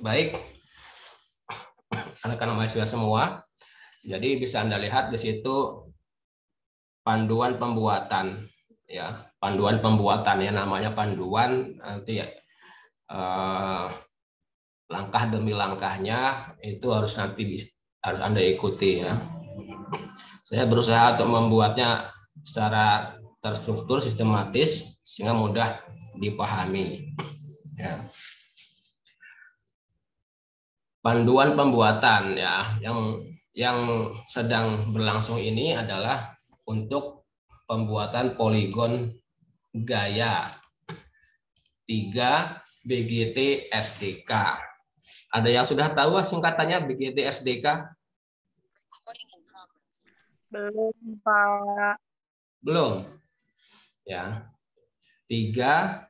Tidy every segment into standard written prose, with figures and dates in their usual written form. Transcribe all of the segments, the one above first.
baik anak-anak mahasiswa semua. Jadi bisa Anda lihat di situ panduan pembuatan, ya, panduan pembuatan ya, namanya panduan nanti ya, langkah demi langkahnya itu harus harus Anda ikuti ya. Saya berusaha untuk membuatnya secara terstruktur, sistematis sehingga mudah dipahami. Ya. Panduan pembuatan ya, yang sedang berlangsung ini adalah untuk pembuatan poligon gaya 3 BGT SDK. Ada yang sudah tahu singkatannya BGT SDK? Belum, Pak. Belum. Ya. 3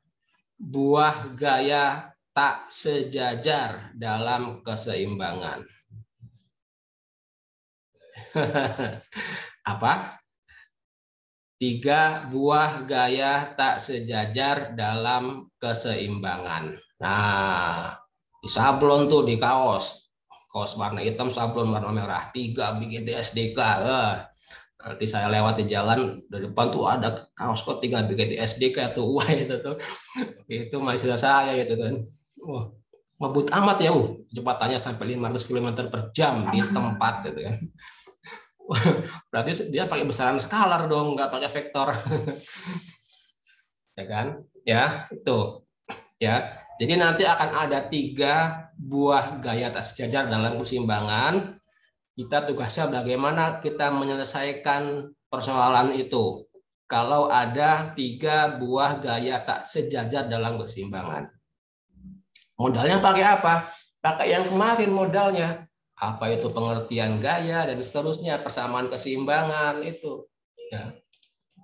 buah gaya tak sejajar dalam keseimbangan. Apa? 3 buah gaya tak sejajar dalam keseimbangan. Nah, di sablon tuh di kaos warna hitam, sablon warna merah, 3 BGT SDK. Nanti saya lewat di jalan dari depan tuh ada kaos kok 3 BGT SDK tuh, wah itu tuh, itu mahasiswa saya gitu kan. Wah, ngebut amat ya, kecepatannya sampai 500 km per jam di tempat gitu kan. Berarti dia pakai besaran skalar dong, nggak pakai vektor. Ya kan? Ya, itu. Ya. Jadi nanti akan ada 3 buah gaya tak sejajar dalam keseimbangan. Kita tugasnya bagaimana kita menyelesaikan persoalan itu. Kalau ada 3 buah gaya tak sejajar dalam keseimbangan. Modalnya pakai apa? Pakai yang kemarin modalnya. Apa itu pengertian gaya dan seterusnya, persamaan keseimbangan itu. Ya.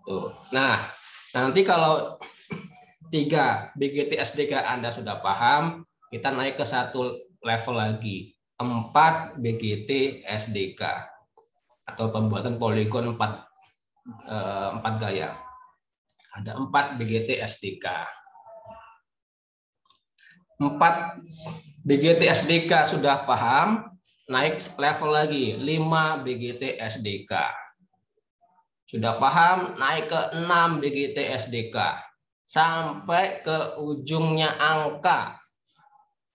Tuh. Nah, nanti kalau 3 BGT SDK Anda sudah paham, kita naik ke satu level lagi, 4 BGT SDK atau pembuatan poligon 4 gaya. Ada 4 BGT SDK. 4 BGT SDK sudah paham, naik level lagi, 5 BGT SDK. Sudah paham, naik ke 6 BGT SDK. Sampai ke ujungnya angka.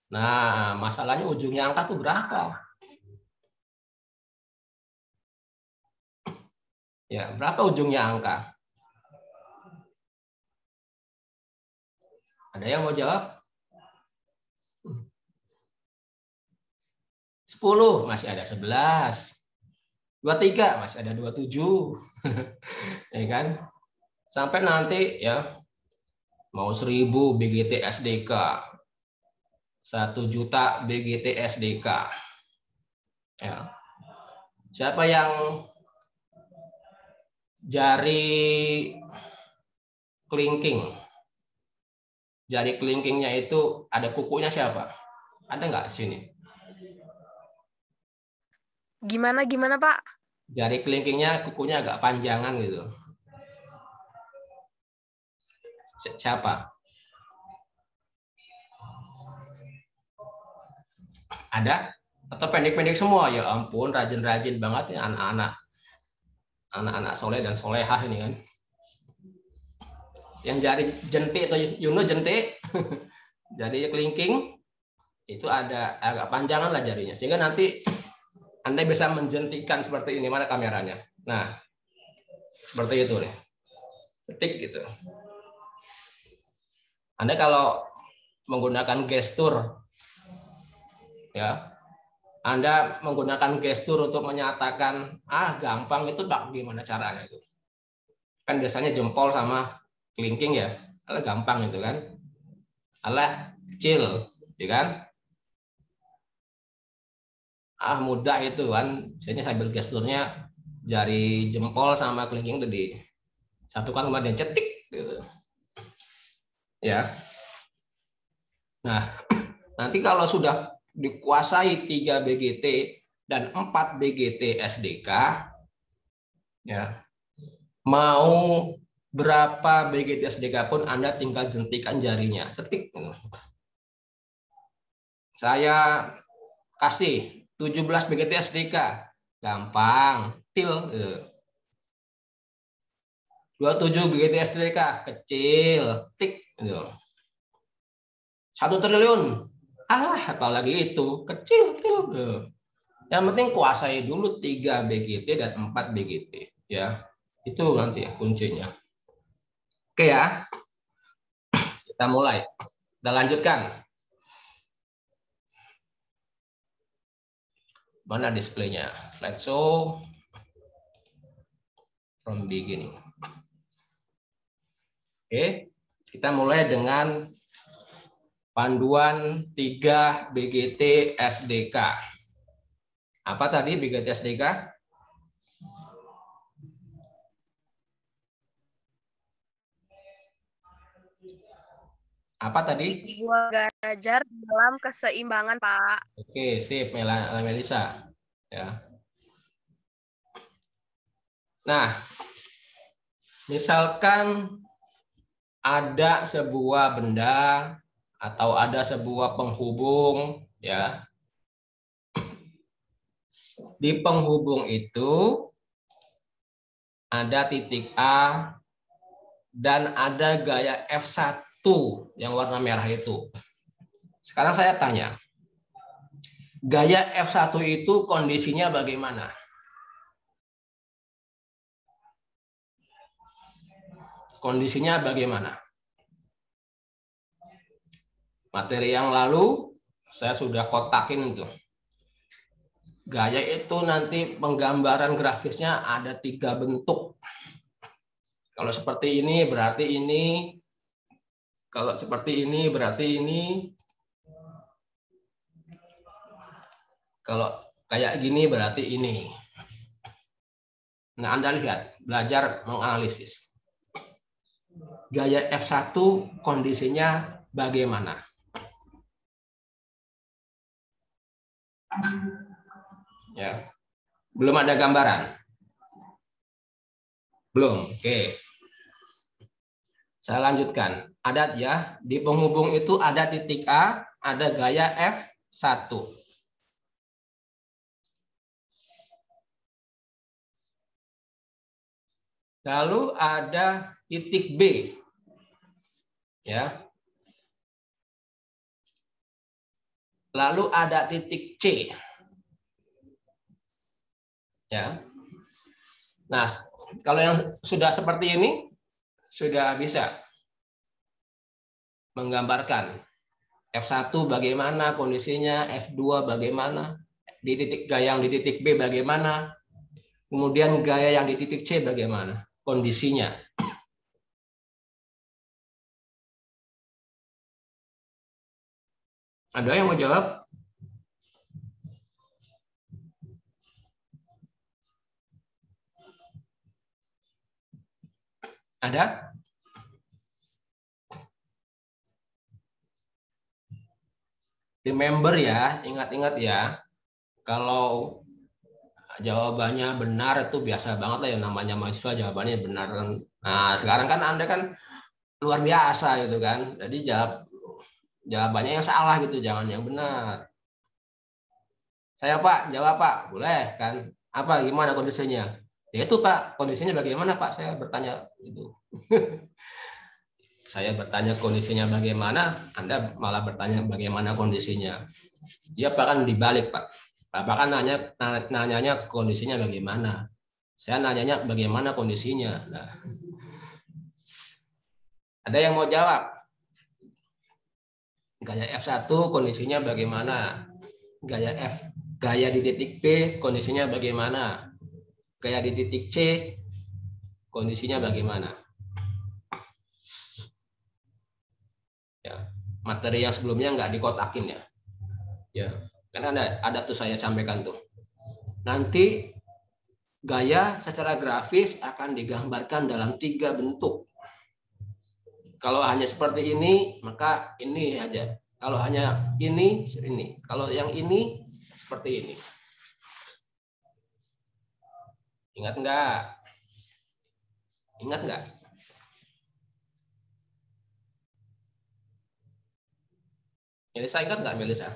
Nah, masalahnya ujungnya angka tuh berapa? Ya, berapa ujungnya angka? Ada yang mau jawab? 10, masih ada 11. 23, masih ada 27. Ya kan? Sampai nanti ya mau 1000 BGT SDK, 1 juta BGT SDK. Ya. Siapa yang jari kelingking? Jari kelingkingnya itu ada kukunya siapa? Ada nggak di sini? Gimana, Pak? Jari kelingkingnya kukunya agak panjangan gitu. Siapa? Ada? Atau pendek-pendek semua? Ya ampun, rajin-rajin banget ya anak-anak soleh dan solehah ini kan. Yang jari jentik atau Yuno jentik, jari kelingking itu ada agak panjangan lah jarinya, sehingga nanti Anda bisa menjentikkan seperti ini. Mana kameranya? Nah, seperti itu nih, ketik gitu. Anda kalau menggunakan gestur, ya, Anda menggunakan gestur untuk menyatakan, gampang itu Pak, gimana caranya itu? Kan biasanya jempol sama kelingking ya, alah gampang itu kan, alah kecil, ya kan? Mudah itu kan, biasanya sambil gesturnya jari jempol sama kelingking itu disatukan kemudian cetik gitu. Ya. Nah, nanti kalau sudah dikuasai 3 BGT dan 4 BGT SDK, ya, mau berapa BGT SDK pun Anda tinggal jentikan jarinya, cetik. Saya kasih 17 BGT SDK. Gampang. Til. 27 BGT SDK. Kecil. Tik. 1 triliun. Alah, apalagi itu. Kecil. Til. Yang penting kuasai dulu 3 BGT dan 4 BGT. Ya, itu nanti ya kuncinya. Oke ya. Kita mulai. Kita lanjutkan. Mana displaynya? Slide show from beginning. Oke, kita mulai dengan panduan 3 BGT SDK. Apa tadi BGT SDK? Apa tadi? Buah gajar dalam keseimbangan, Pak. Oke, sip, Melisa. Ya. Nah, misalkan ada sebuah benda atau ada sebuah penghubung, ya. Di penghubung itu ada titik A dan ada gaya F1 yang warna merah itu. Sekarang saya tanya, gaya F1 itu kondisinya bagaimana? Kondisinya bagaimana? Materi yang lalu saya sudah kotakin itu. Gaya itu nanti penggambaran grafisnya ada 3 bentuk. Kalau seperti ini berarti ini. Kalau seperti ini berarti ini. Kalau kayak gini berarti ini. Nah, Anda lihat, belajar menganalisis. Gaya F1 kondisinya bagaimana? Ya. Belum ada gambaran? Belum. Oke. Saya lanjutkan. Ada ya, di penghubung itu ada titik A, ada gaya F1. Lalu ada titik B. Ya. Lalu ada titik C. Ya. Nah, kalau yang sudah seperti ini sudah bisa menggambarkan F1 bagaimana kondisinya, F2 bagaimana, di titik gaya yang di titik B bagaimana, kemudian gaya yang di titik C bagaimana kondisinya. Ada yang mau jawab? Ada? Remember ya, ingat-ingat ya. Kalau jawabannya benar itu biasa banget lah, yang namanya mahasiswa jawabannya benar. Nah, sekarang kan Anda kan luar biasa gitu kan. Jadi jawabannya yang salah gitu, jangan yang benar. Saya Pak, jawab Pak, boleh kan? Apa gimana kondisinya? Ya itu Pak, kondisinya bagaimana Pak? Saya bertanya itu. Saya bertanya kondisinya bagaimana, Anda malah bertanya bagaimana kondisinya. Ya Pak, kan dibalik Pak. Bapak kan nanyanya kondisinya bagaimana. Saya nanyanya bagaimana kondisinya. Nah, ada yang mau jawab? Gaya F1 kondisinya bagaimana? Gaya di titik B kondisinya bagaimana? Gaya di titik C kondisinya bagaimana? Ya, materi yang sebelumnya nggak dikotakin ya. Ya, kan ada tuh saya sampaikan tuh. Nanti gaya secara grafis akan digambarkan dalam 3 bentuk. Kalau hanya seperti ini, maka ini aja. Kalau hanya ini. Kalau yang ini, seperti ini. Ingat nggak? Ingat nggak? Melisa ingat nggak, Melisa?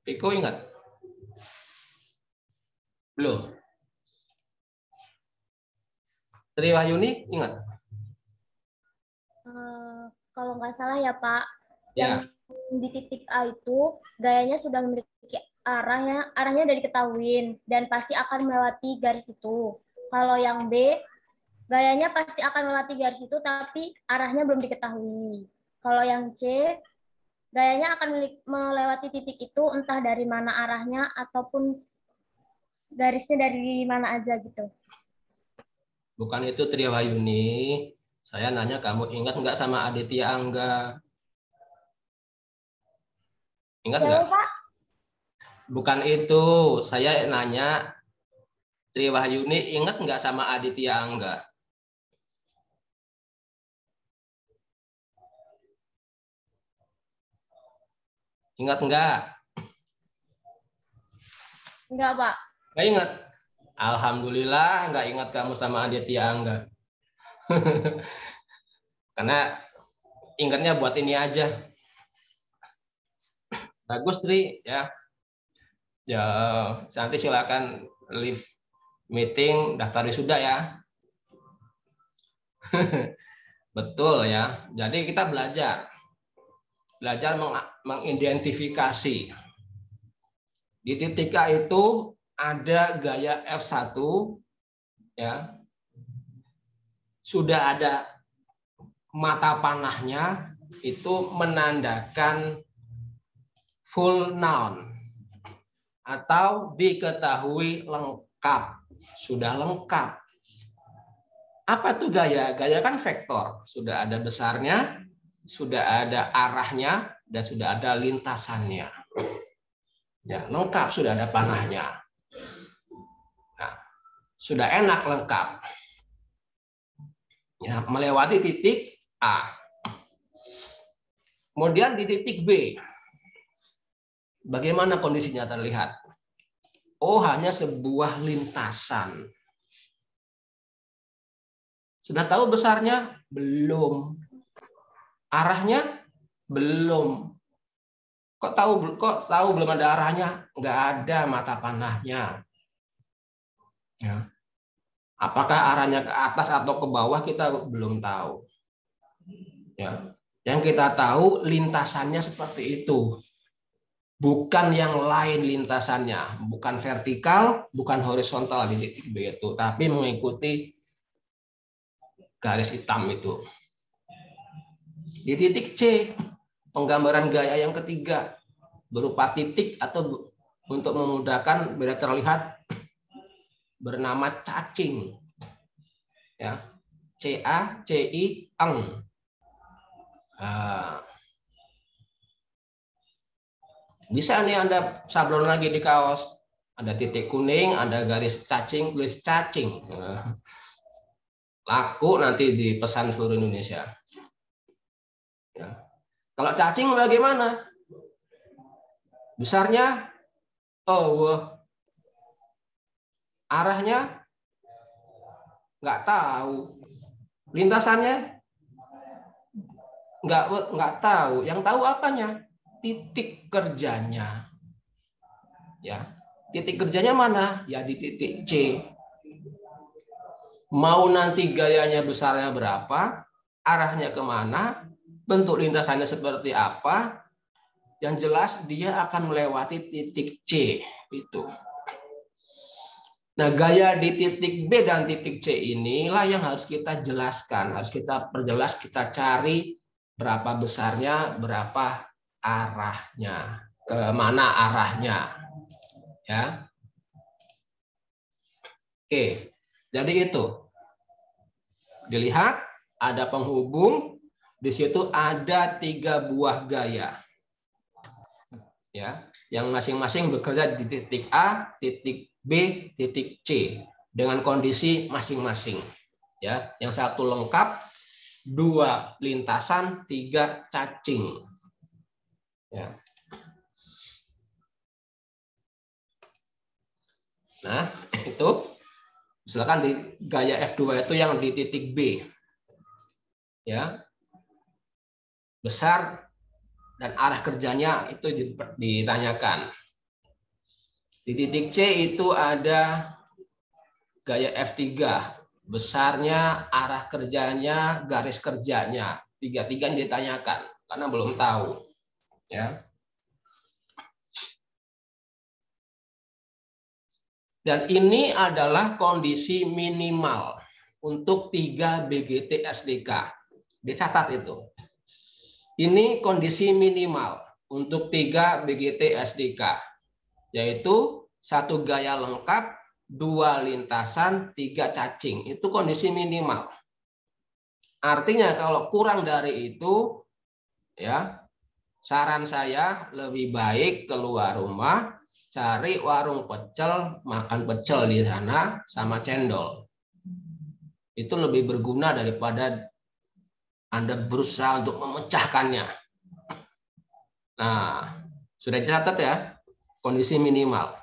Piko ingat? Belum. Tri Wahyuni ingat? Kalau nggak salah ya Pak, Ya. yang di titik A itu gayanya sudah memiliki arahnya udah diketahuin dan pasti akan melewati garis itu. Kalau yang B, gayanya pasti akan melewati garis itu tapi arahnya belum diketahui. Kalau yang C, gayanya akan melewati titik itu entah dari mana arahnya ataupun garisnya dari mana aja gitu. Bukan itu Tri Wahyuni. Saya nanya kamu ingat nggak sama Aditya Angga? Ingat nggak? Siapa Pak? Bukan itu. Saya nanya Tri Wahyuni ingat nggak sama Aditya Angga? Ingat nggak? Enggak Pak. Nggak ingat. Alhamdulillah nggak ingat kamu sama Aditya Angga. Karena ingatnya buat ini aja. Bagus Tri ya. Ya, nanti silakan leave meeting, daftar wisuda ya. Betul ya. Jadi kita belajar mengidentifikasi. Di titik A itu ada gaya F1 ya. Sudah ada mata panahnya, itu menandakan full noun atau diketahui lengkap, sudah lengkap. Apa tuh gaya? Gaya kan vektor, sudah ada besarnya, sudah ada arahnya, dan sudah ada lintasannya. Ya, lengkap, sudah ada panahnya. Nah, sudah enak lengkap. Ya, melewati titik A. Kemudian di titik B, bagaimana kondisinya terlihat? Oh, hanya sebuah lintasan. Sudah tahu besarnya? Belum. Arahnya? Belum. Kok tahu belum ada arahnya? Nggak ada mata panahnya. Ya. Apakah arahnya ke atas atau ke bawah kita belum tahu. Ya. Yang kita tahu lintasannya seperti itu. Bukan yang lain lintasannya, bukan vertikal, bukan horizontal di titik B itu, tapi mengikuti garis hitam itu. Di titik C, penggambaran gaya yang ketiga berupa titik atau untuk memudahkan biar terlihat bernama cacing. Ya. CACI-eng. Nah, bisa nih Anda sablon lagi di kaos. Ada titik kuning, ada garis cacing, tulis cacing. Laku nanti dipesan seluruh Indonesia. Ya. Kalau cacing bagaimana? Besarnya? Oh, arahnya? Nggak tahu. Lintasannya? Nggak tahu. Yang tahu apanya? Titik kerjanya. Ya, titik kerjanya mana? Ya di titik C. Mau nanti gayanya besarnya berapa, arahnya kemana, bentuk lintasannya seperti apa, yang jelas dia akan melewati titik C itu. Nah, gaya di titik B dan titik C inilah yang harus kita jelaskan, harus kita perjelas, kita cari berapa besarnya, berapa arahnya, kemana arahnya. Ya. Oke, jadi itu. Dilihat ada penghubung, di situ ada 3 buah gaya. Ya, yang masing-masing bekerja di titik A, titik B, titik C dengan kondisi masing-masing. Ya, yang satu lengkap, 2 lintasan, 3 cacing. Ya. Nah, itu misalkan di gaya F2 itu yang di titik B. Ya. Besar dan arah kerjanya itu ditanyakan. Di titik C itu ada gaya F3. Besarnya, arah kerjanya, garis kerjanya. Tiga-tiga ditanyakan karena belum tahu. Ya. Dan ini adalah kondisi minimal untuk 3 BGT SDK. Dicatat itu. Ini kondisi minimal untuk 3 BGT SDK, yaitu 1 gaya lengkap, 2 lintasan, 3 cacing. Itu kondisi minimal. Artinya kalau kurang dari itu, ya, saran saya lebih baik keluar rumah, cari warung pecel, makan pecel di sana sama cendol. Itu lebih berguna daripada Anda berusaha untuk memecahkannya. Nah, sudah dicatat ya, kondisi minimal.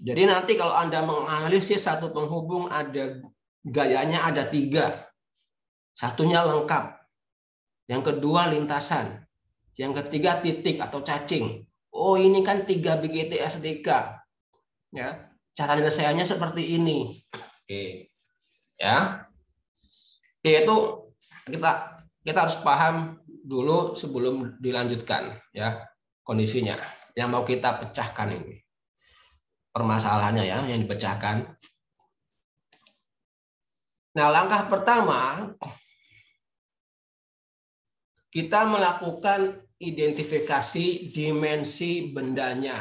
Jadi nanti kalau Anda menganalisis satu penghubung, ada gayanya ada 3. Satunya lengkap. Yang kedua lintasan. Yang ketiga titik atau cacing. Oh, ini kan 3 BGT SDK. Ya, cara penyelesaiannya seperti ini. Oke. Ya. Oke, itu kita harus paham dulu sebelum dilanjutkan ya kondisinya. Yang mau kita pecahkan ini. Permasalahannya ya yang dipecahkan. Nah, langkah pertama kita melakukan identifikasi dimensi bendanya.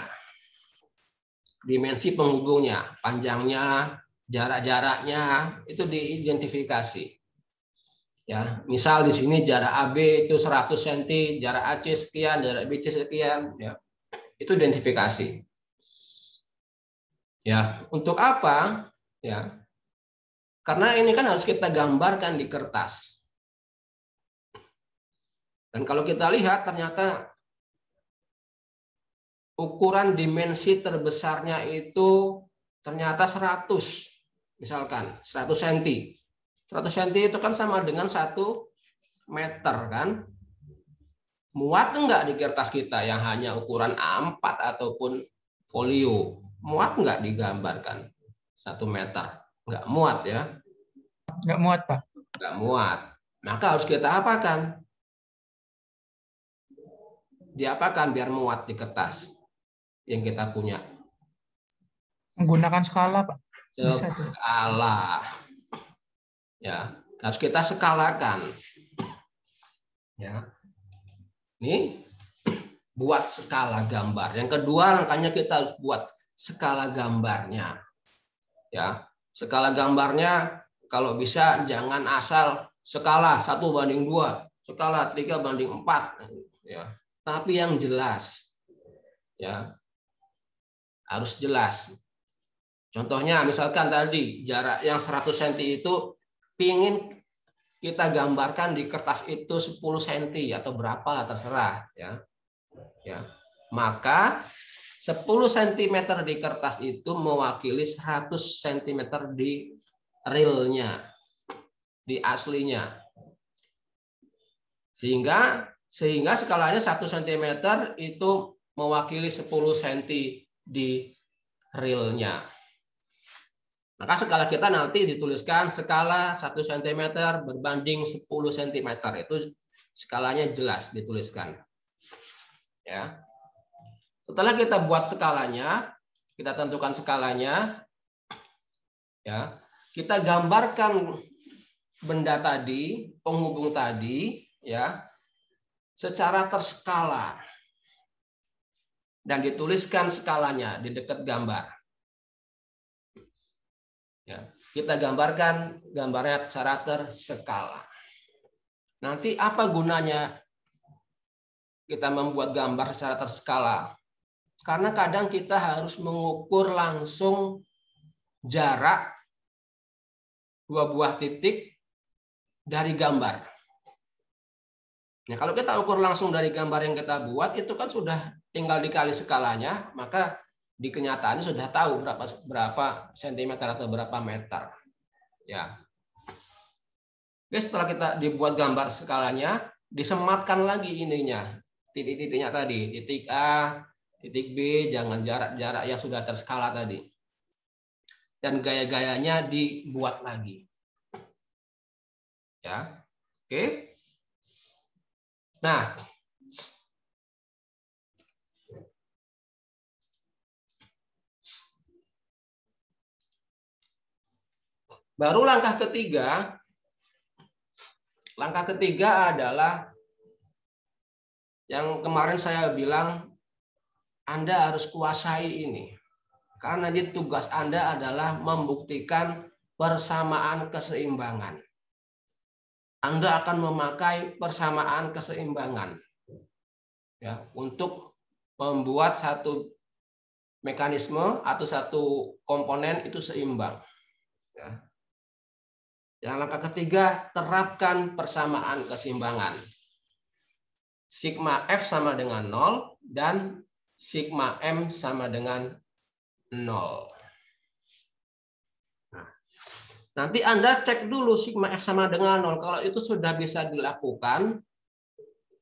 Dimensi penghubungnya, panjangnya, jarak-jaraknya itu diidentifikasi. Ya, misal di sini jarak AB itu 100 cm, jarak AC sekian, jarak BC sekian, ya. Itu identifikasi. Ya, untuk apa? Ya. Karena ini kan harus kita gambarkan di kertas. Dan kalau kita lihat ternyata ukuran dimensi terbesarnya itu ternyata 100. Misalkan 100 cm. 100 cm itu kan sama dengan 1 meter kan? Muat enggak di kertas kita yang hanya ukuran A4 ataupun folio? Muat enggak digambarkan 1 meter? Enggak muat ya? Nggak muat, Pak. Enggak muat. Maka harus kita apakan? Diapakan biar muat di kertas yang kita punya? Menggunakan skala, Pak. Bisa tuh. Skala. Ya, harus kita skalakan. Ya. Ini buat skala gambar. Yang kedua, langkahnya kita harus buat skala gambarnya. Ya, skala gambarnya kalau bisa jangan asal skala 1:2, skala 3:4, ya. Tapi yang jelas. Ya. Harus jelas. Contohnya misalkan tadi jarak yang 100 cm itu pingin kita gambarkan di kertas itu 10 cm atau berapa terserah ya. Ya. Maka 10 cm di kertas itu mewakili 100 cm di realnya, di aslinya. Sehingga skalanya 1 cm itu mewakili 10 cm di realnya. Maka skala kita nanti dituliskan skala 1 cm berbanding 10 cm. Itu skalanya jelas dituliskan. Ya. Setelah kita buat skalanya, kita tentukan skalanya, ya, kita gambarkan benda tadi, penghubung tadi, ya, secara terskala dan dituliskan skalanya di dekat gambar. Ya, kita gambarkan gambarnya secara terskala. Nanti apa gunanya kita membuat gambar secara terskala? Karena kadang kita harus mengukur langsung jarak 2 buah titik dari gambar. Nah, kalau kita ukur langsung dari gambar yang kita buat, itu kan sudah tinggal dikali skalanya, maka di kenyataannya sudah tahu berapa sentimeter atau berapa meter. Ya. Oke, setelah kita dibuat gambar skalanya, disematkan lagi ininya, titik-titiknya tadi, titik A, Titik B, jangan jarak-jarak yang sudah terskala tadi. Dan gaya-gayanya dibuat lagi. Ya, oke. Nah, baru langkah ketiga. Langkah ketiga adalah yang kemarin saya bilang, Anda harus kuasai ini. Karena nanti tugas Anda adalah membuktikan persamaan keseimbangan. Anda akan memakai persamaan keseimbangan ya untuk membuat satu mekanisme atau satu komponen itu seimbang. Ya. Yang langkah ketiga, terapkan persamaan keseimbangan. Sigma F sama dengan 0 dan sigma M sama dengan 0. Nah, nanti Anda cek dulu sigma F sama dengan 0. Kalau itu sudah bisa dilakukan,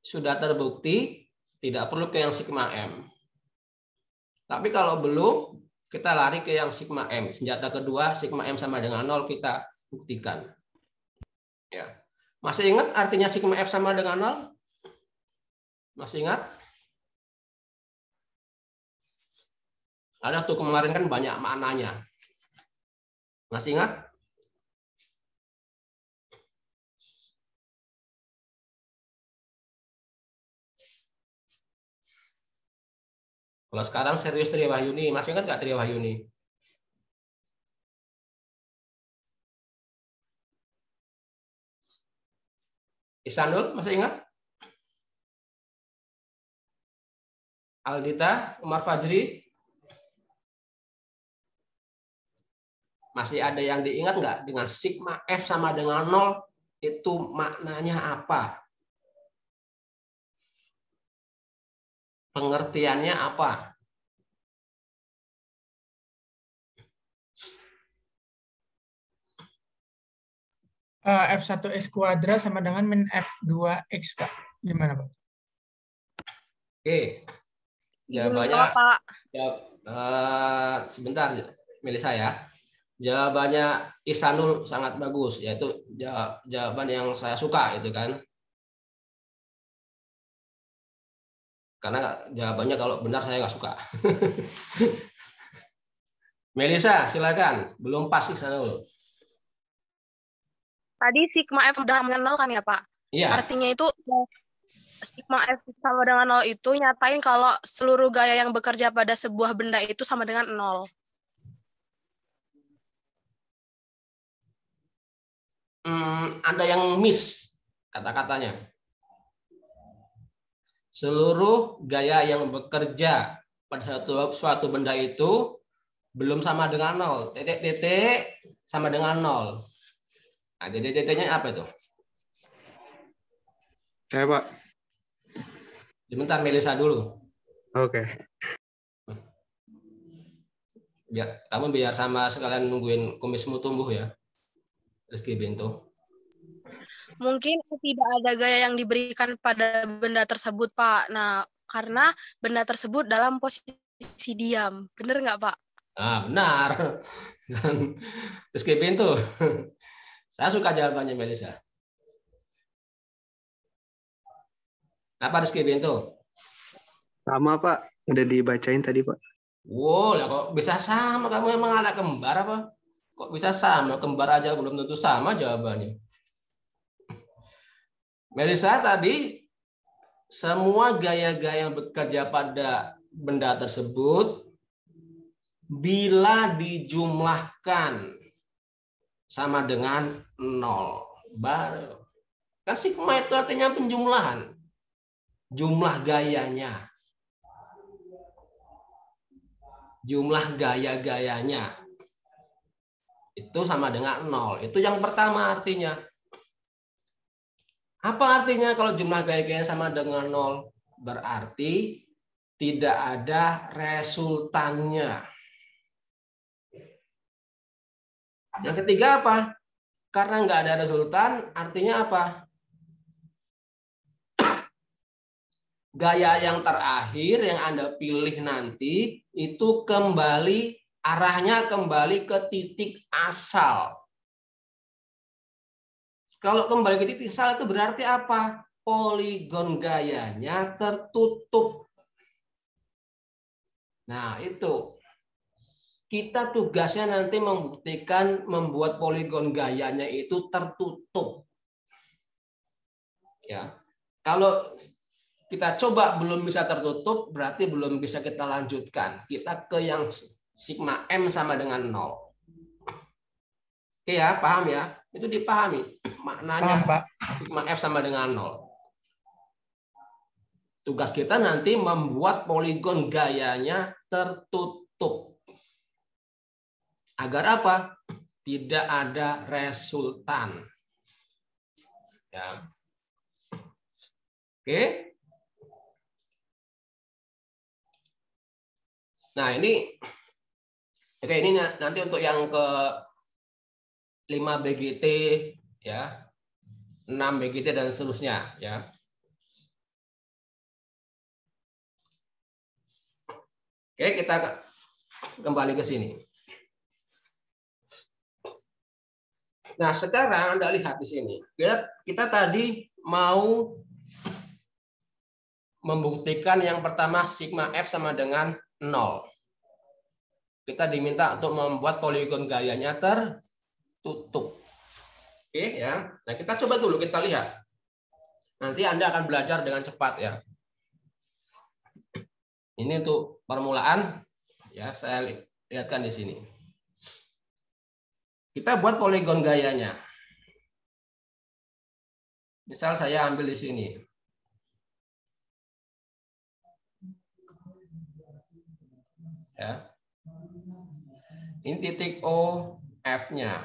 sudah terbukti, tidak perlu ke yang sigma M. Tapi kalau belum, kita lari ke yang sigma M. Senjata kedua, sigma M sama dengan 0, kita buktikan. Ya. Masih ingat artinya sigma F sama dengan 0? Masih ingat? Ada tuh kemarin kan banyak maknanya. Masih ingat? Kalau sekarang serius Tri Wahyuni, masih ingat nggak Tri Wahyuni? Isanul, masih ingat? Aldita, Umar Fajri? Masih ada yang diingat nggak dengan sigma F sama dengan 0 itu maknanya apa? Pengertiannya apa? F1X kuadrat sama dengan min F2X, Pak. Gimana, Pak? Oke. Jawabannya, Jawab, Pak. sebentar, Melisa ya. Jawabannya Isanul sangat bagus, yaitu jawaban yang saya suka itu kan. Karena jawabannya kalau benar saya nggak suka. Melisa, silakan. Belum pas Isanul. Tadi sigma F udah dengan 0 kan ya, Pak? Iya. Artinya itu sigma F sama dengan 0 itu nyatain kalau seluruh gaya yang bekerja pada sebuah benda itu sama dengan 0. Ada yang miss kata-katanya. Seluruh gaya yang bekerja pada suatu benda itu belum sama dengan 0. Titik-titik sama dengan 0. Nah, titik-titiknya apa itu? Saya, Pak. Sebentar, Melisa dulu. Oke. Kamu biar sama sekalian nungguin kumismu tumbuh ya. Rizky Bento. Mungkin tidak ada gaya yang diberikan pada benda tersebut, Pak. Nah, karena benda tersebut dalam posisi diam. Benar nggak, Pak? Ah, benar. Rizky Bento. Saya suka jawabannya Melisa. Apa Rizky Bento? Sama, Pak. Udah dibacain tadi, Pak. Wow, lah kok bisa sama? Kamu emang anak kembar apa? Kok bisa sama? Kembar aja belum tentu sama jawabannya. Melisa tadi, semua gaya-gaya yang bekerja pada benda tersebut bila dijumlahkan sama dengan 0. Baru. Kan sigma itu artinya penjumlahan. Jumlah gayanya. Jumlah gaya-gayanya. Itu sama dengan 0. Itu yang pertama artinya. Apa artinya kalau jumlah gaya-gayanya sama dengan 0? Berarti tidak ada resultannya. Yang ketiga apa? Karena nggak ada resultan, artinya apa? Gaya yang terakhir yang Anda pilih nanti itu kembali arahnya kembali ke titik asal. Kalau kembali ke titik asal itu berarti apa? Poligon gayanya tertutup. Nah, itu. Kita tugasnya nanti membuktikan membuat poligon gayanya itu tertutup. Ya. Kalau kita coba belum bisa tertutup, berarti belum bisa kita lanjutkan. Kita ke yang sigma M sama dengan 0. Oke ya, paham ya? Itu dipahami. Maknanya Paham, Pak. sigma F sama dengan 0. Tugas kita nanti membuat poligon gayanya tertutup. Agar apa? Tidak ada resultan. Ya. Oke. Nah, ini nanti untuk yang ke 5 BGT ya. 6 BGT dan seterusnya ya. Oke, kita kembali ke sini. Nah, sekarang Anda lihat di sini. Kita tadi mau membuktikan yang pertama sigma F sama dengan 0. Kita diminta untuk membuat poligon gayanya tertutup. Oke ya. Nah, kita coba dulu kita lihat. Nanti Anda akan belajar dengan cepat ya. Ini untuk permulaan ya, saya lihatkan di sini. Kita buat poligon gayanya. Misal saya ambil di sini. Ya. Ini titik O, F-nya.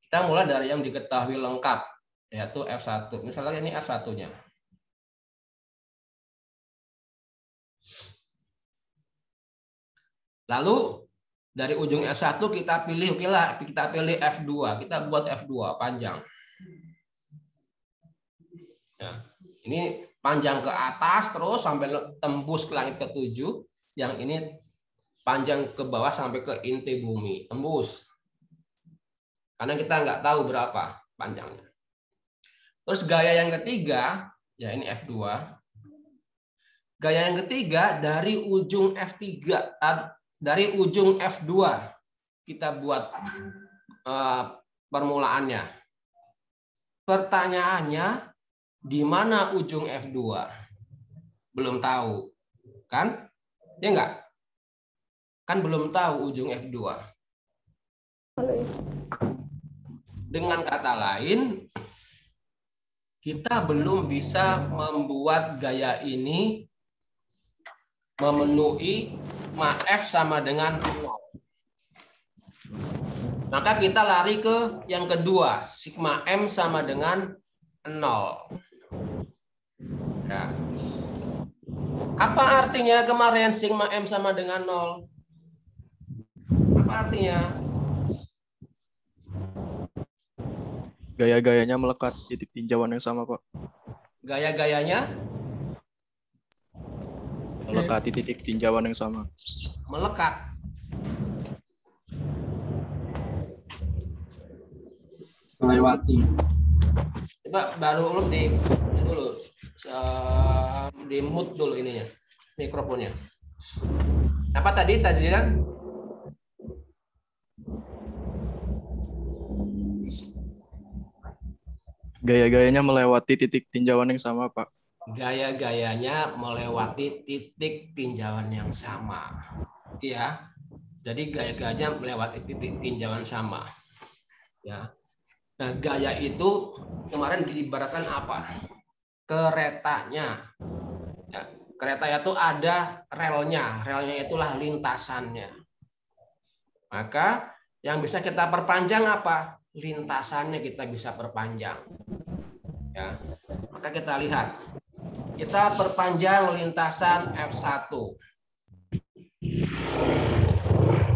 Kita mulai dari yang diketahui lengkap, yaitu F1. Misalnya ini F1-nya. Lalu dari ujung F1 kita pilih F2, kita buat F2 panjang. Ya. Ini panjang ke atas terus sampai tembus ke langit ke-7. Yang ini panjang ke bawah sampai ke inti bumi, tembus. Karena kita nggak tahu berapa panjangnya. Terus gaya yang ketiga, ya ini F2. Gaya yang ketiga dari ujung F3, dari ujung F2 kita buat permulaannya. Pertanyaannya, di mana ujung F2? Belum tahu, kan? Ya enggak? Kan belum tahu ujung F2. Dengan kata lain, kita belum bisa membuat gaya ini memenuhi F sama dengan 0. Maka kita lari ke yang kedua, sigma M sama dengan 0. Ya. Apa artinya kemarin sigma M sama dengan 0? Apa artinya? Gaya-gayanya melekat di titik tinjauan yang sama, Pak. Gaya-gayanya? Melekat di titik tinjauan yang sama. Melekat. Melewati. Coba baru lu di mute dulu ininya, mikrofonnya. Apa tadi Taziran? Gaya-gayanya melewati titik tinjauan yang sama, Pak. Gaya-gayanya melewati titik tinjauan yang sama. Iya. Jadi gaya-gayanya melewati titik tinjauan sama. Ya. Nah, gaya itu kemarin diibaratkan apa? Keretanya. Ya, kereta itu ada relnya. Relnya itulah lintasannya. Maka yang bisa kita perpanjang apa? Lintasannya kita bisa perpanjang. Ya. Maka kita lihat. Kita perpanjang lintasan F1.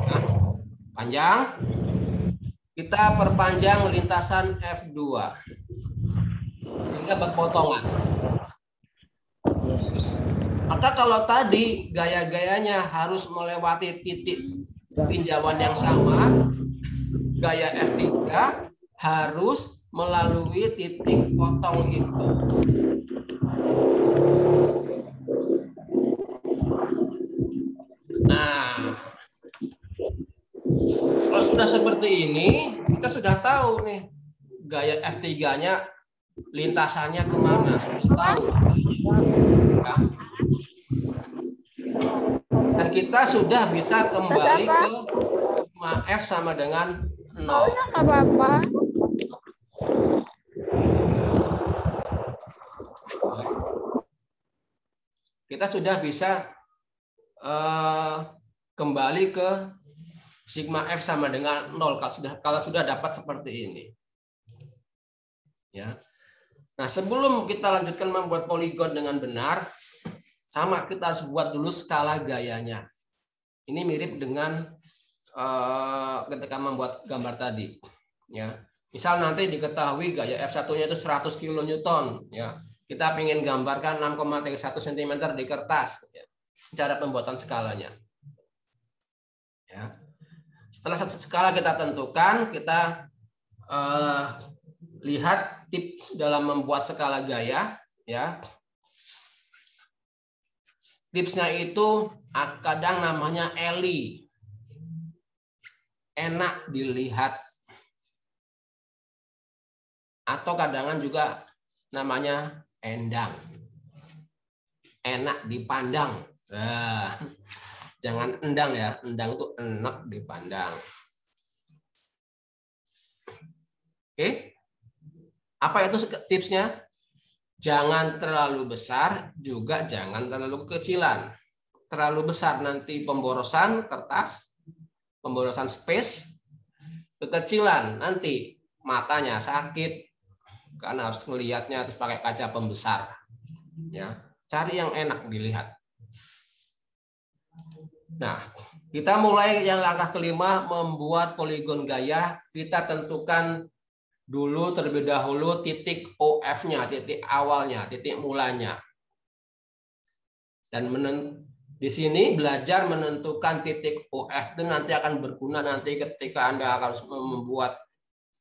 Nah, panjang. Kita perpanjang lintasan F2. Sehingga berpotongan. Maka kalau tadi gaya-gayanya harus melewati titik tinjauan yang sama, gaya F3 harus melalui titik potong itu. Nah, kalau sudah seperti ini, kita sudah tahu nih gaya F3-nya lintasannya kemana, sudah tahu. Ya. Dan kita sudah bisa kembali ke F sama dengan 0. Kita sudah bisa kembali ke sigma F sama dengan 0 kalau sudah dapat seperti ini. Ya. Nah, sebelum kita lanjutkan membuat poligon dengan benar, sama kita harus buat dulu skala gayanya. Ini mirip dengan ketika membuat gambar tadi. Ya. Misal nanti diketahui gaya F1-nya itu 100 kN. Ya. Kita ingin gambarkan 6,31 cm di kertas. Ya. Cara pembuatan skalanya. Ya. Setelah skala kita tentukan, kita lihat tips dalam membuat skala gaya. Ya. Tipsnya itu kadang namanya Eli. Enak dilihat. Atau kadangan juga namanya endang. Enak dipandang. Nah, jangan endang ya. Endang itu enak dipandang. Oke. Apa itu tipsnya? Jangan terlalu besar, juga jangan terlalu kekecilan. Terlalu besar nanti pemborosan kertas, pemborosan space. Kekecilan nanti matanya sakit karena harus melihatnya terus pakai kaca pembesar. Ya, cari yang enak dilihat. Nah, kita mulai yang langkah kelima, membuat poligon gaya. Kita tentukan dulu terlebih dahulu titik OF-nya, titik awalnya, titik mulanya. Dan di sini belajar menentukan titik OF itu nanti akan berguna nanti ketika Anda harus membuat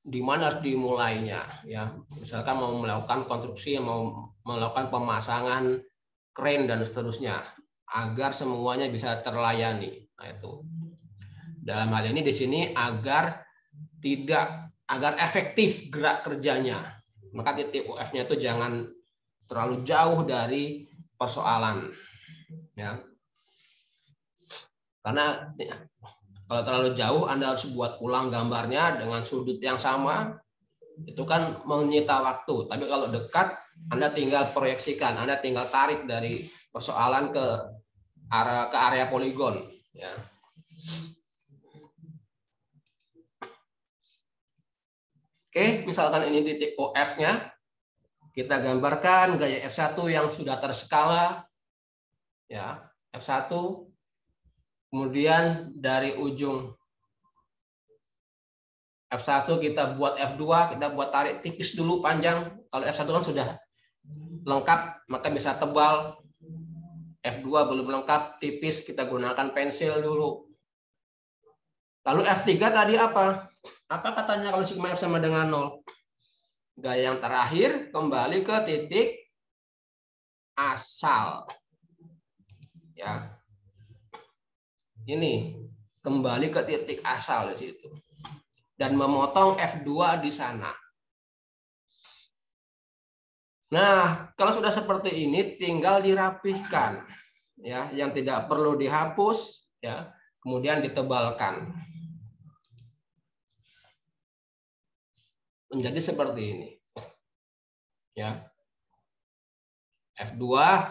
di mana harus dimulainya. Ya, misalkan mau melakukan konstruksi, mau melakukan pemasangan kren dan seterusnya, agar semuanya bisa terlayani. Nah, itu. Dalam hal ini di sini agar efektif gerak kerjanya. Maka titik UF-nya itu jangan terlalu jauh dari persoalan. Ya. Karena kalau terlalu jauh Anda harus buat ulang gambarnya dengan sudut yang sama. Itu kan menyita waktu. Tapi kalau dekat Anda tinggal proyeksikan, Anda tinggal tarik dari persoalan ke area poligon. Ya. Oke, misalkan ini titik OF-nya, kita gambarkan gaya F1 yang sudah terskala, ya F1. Kemudian dari ujung F1 kita buat F2, kita buat tarik tipis dulu panjang. Kalau F1 kan sudah lengkap, maka bisa tebal. F2 belum lengkap, tipis, kita gunakan pensil dulu. Lalu F3 tadi apa? Apa katanya kalau sigma F sama dengan 0? Gaya yang terakhir kembali ke titik asal. Ya. Ini kembali ke titik asal di situ. Dan memotong F2 di sana. Nah, kalau sudah seperti ini tinggal dirapihkan. Ya, yang tidak perlu dihapus, ya, kemudian ditebalkan. Menjadi seperti ini. Ya. F2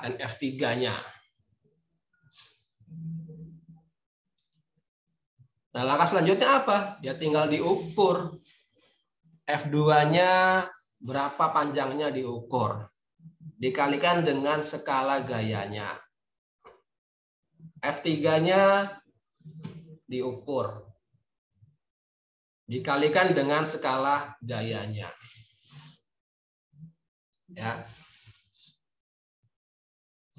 dan F3-nya. Nah, langkah selanjutnya apa? Ya tinggal diukur. F2-nya berapa panjangnya diukur. Dikalikan dengan skala gayanya. F3-nya diukur. Dikalikan dengan skala gayanya. Ya.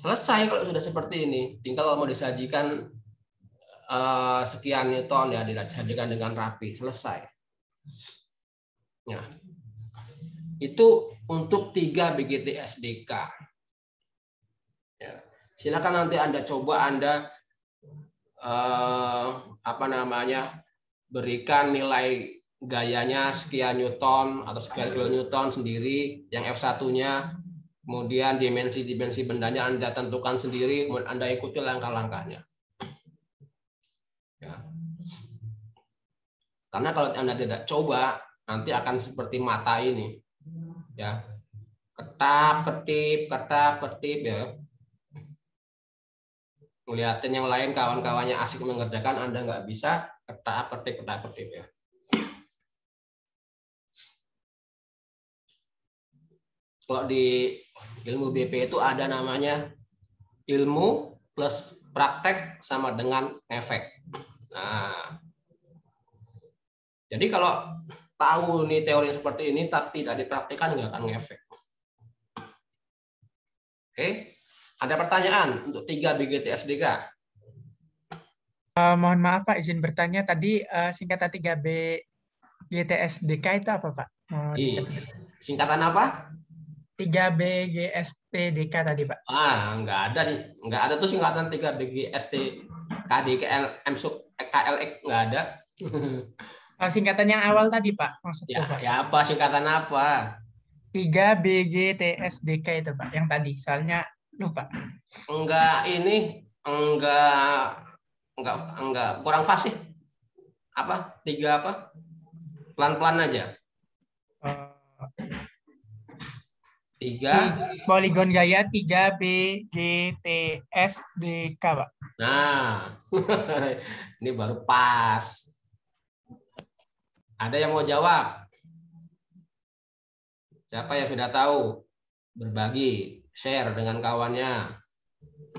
Selesai kalau sudah seperti ini. Tinggal mau disajikan sekian Newton ya, disajikan dengan rapi, selesai. Ya. Itu untuk 3 BGT SDK. Ya. Silakan nanti Anda coba berikan nilai gayanya sekian Newton atau sekian kilonewton sendiri, yang F1-nya, kemudian dimensi bendanya Anda tentukan sendiri, Anda ikuti langkah-langkahnya. Ya. Karena kalau Anda tidak coba, nanti akan seperti mata ini, ya, ketap-ketip ya. Ngeliatin yang lain kawan-kawannya asik mengerjakan, Anda nggak bisa, ketap-ketip ya. Kalau di ilmu BP itu ada namanya ilmu plus praktek sama dengan efek. Nah, jadi kalau tahu nih teori seperti ini tapi tidak dipraktikkan nggak akan ngefek. Oke, ada pertanyaan untuk 3 BGT SDK? Mohon maaf Pak, izin bertanya tadi singkatan 3B GTSDK itu apa Pak? Singkatan apa? 3BGSTDK tadi Pak. Nggak ada sih, nggak ada tuh singkatan 3BGST KLX, nggak ada. Singkatan yang awal tadi Pak, maksudnya Pak. Ya apa singkatan apa? 3BGTSDK itu Pak, yang tadi, soalnya lupa. Enggak kurang fasih. Apa? 3 apa? Pelan-pelan aja. 3 poligon gaya 3BGTSDK Pak. Nah, ini baru pas. Ada yang mau jawab? Siapa yang sudah tahu? Berbagi, share dengan kawannya.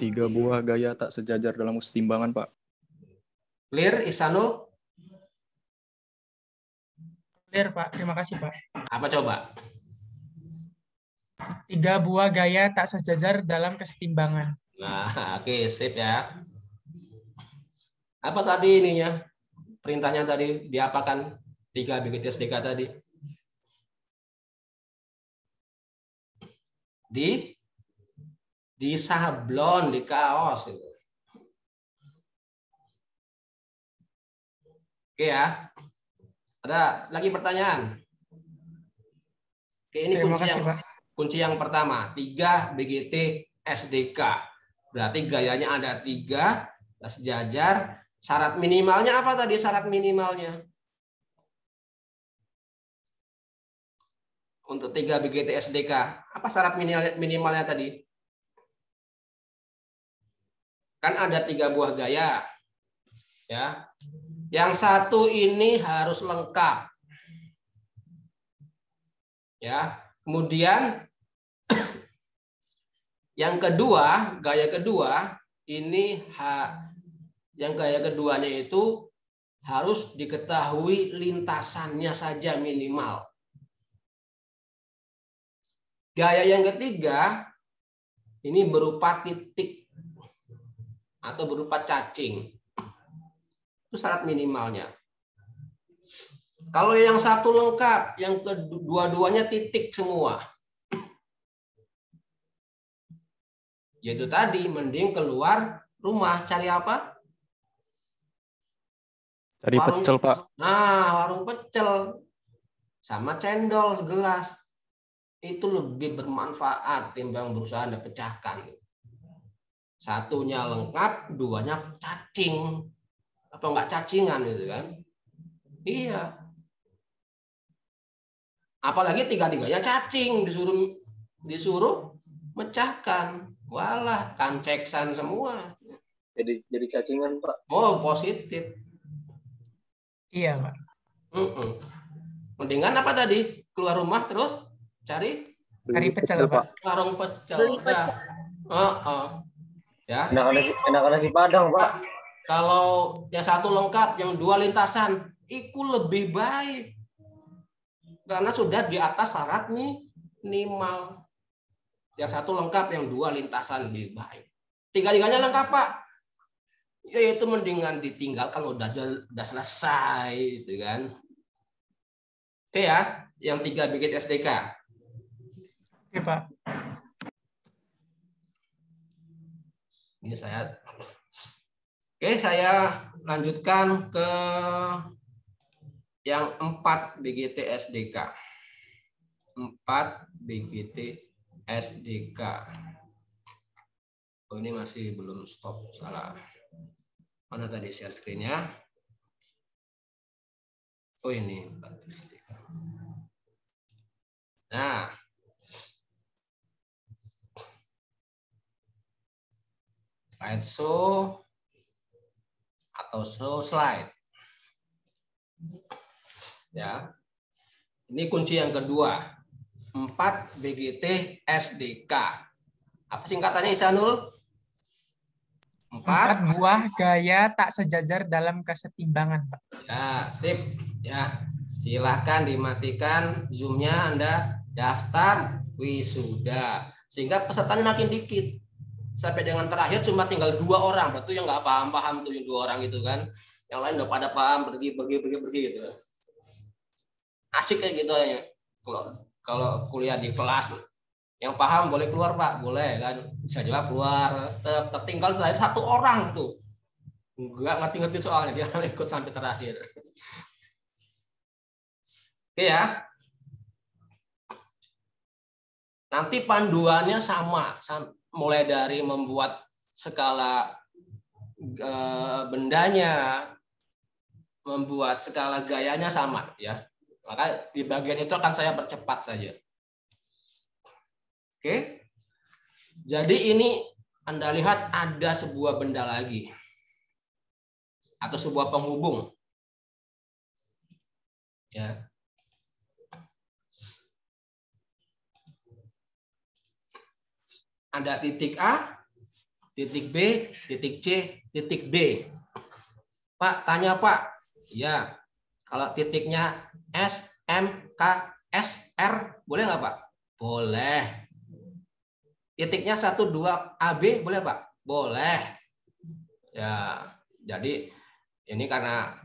3 buah gaya tak sejajar dalam kesetimbangan, Pak. Clear, Ihsanul? Clear, Pak. Terima kasih, Pak. Apa coba? 3 buah gaya tak sejajar dalam kesetimbangan. Nah, oke, sip ya. Apa tadi ininya? Perintahnya tadi diapakan? 3 BGT SDK tadi. Di sablon, di kaos itu. Oke ya. Ada lagi pertanyaan? Oke, ini kunci yang pertama, 3 BGT SDK. Berarti gayanya ada 3, sejajar. Syarat minimalnya apa tadi syarat minimalnya? Untuk 3 BGT SDK, apa syarat minimalnya tadi? Kan ada 3 buah gaya. Ya. Yang satu ini harus lengkap. Ya. Kemudian yang kedua, gaya kedua ini yang gaya keduanya itu harus diketahui lintasannya saja minimal. Gaya yang ketiga ini berupa titik atau berupa cacing. Itu syarat minimalnya. Kalau yang satu lengkap, yang kedua-duanya titik semua. Yaitu tadi mending keluar rumah cari apa? Cari pecel, Pak. Nah, warung pecel sama cendol segelas. Itu lebih bermanfaat timbang berusaha Anda pecahkan. Satunya lengkap, duanya cacing. Atau enggak cacingan gitu kan. Iya. Apalagi 3-3-nya cacing, disuruh mecahkan. Walah, kanceksan semua. Jadi cacingan, Pak. Oh, positif. Iya, Pak. Mendingan apa tadi? Keluar rumah terus cari pecel, Pak. Warung pecel. Ya. Enakan nasi Padang, Pak. Kalau yang satu lengkap, yang 2 lintasan, itu lebih baik. Karena sudah di atas syarat minimal. Yang satu lengkap, yang dua lintasan lebih baik. Tiga-tiganya lengkap, Pak. Ya itu mendingan ditinggalkan, udah selesai gitu kan. Oke ya, yang 3 bigit SDK. Oke, Pak. Ini saya lanjutkan ke yang 4 BGT SDK. 4 BGT SDK. Oh, ini masih belum stop, salah. Mana tadi share screen-nya? Oh, ini 4 SDK. Nah, slideshow atau show slide. Ya. Ini kunci yang kedua. 4 BGT SDK. Apa singkatannya, Ihsanul? 4 buah gaya tak sejajar dalam kesetimbangan, Pak. Ya, sip. Ya. Silahkan dimatikan Zoom-nya, Anda daftar wisuda. Sehingga pesertanya makin dikit. Sampai dengan terakhir cuma tinggal 2 orang. Berarti yang nggak paham-paham tuh yang 2 orang itu kan. Yang lain udah pada paham, pergi gitu. Asik kayak gitu aja. Kalau kuliah di kelas, yang paham boleh keluar, Pak, boleh kan, bisa juga keluar. Tertinggal setelah 1 orang tuh, nggak ngerti soalnya, dia ikut sampai terakhir. Oke ya. Nanti panduannya sama, mulai dari membuat skala bendanya, membuat skala gayanya sama ya. Maka di bagian itu akan saya percepat saja. Oke. Jadi ini Anda lihat ada sebuah benda lagi. Atau sebuah penghubung. Ya. Ada titik A, titik B, titik C, titik D. Pak, tanya Pak. Ya. Kalau titiknya S, M, K, S, R, boleh nggak Pak? Boleh. Titiknya 1, 2, AB, boleh Pak? Boleh. Ya, jadi ini karena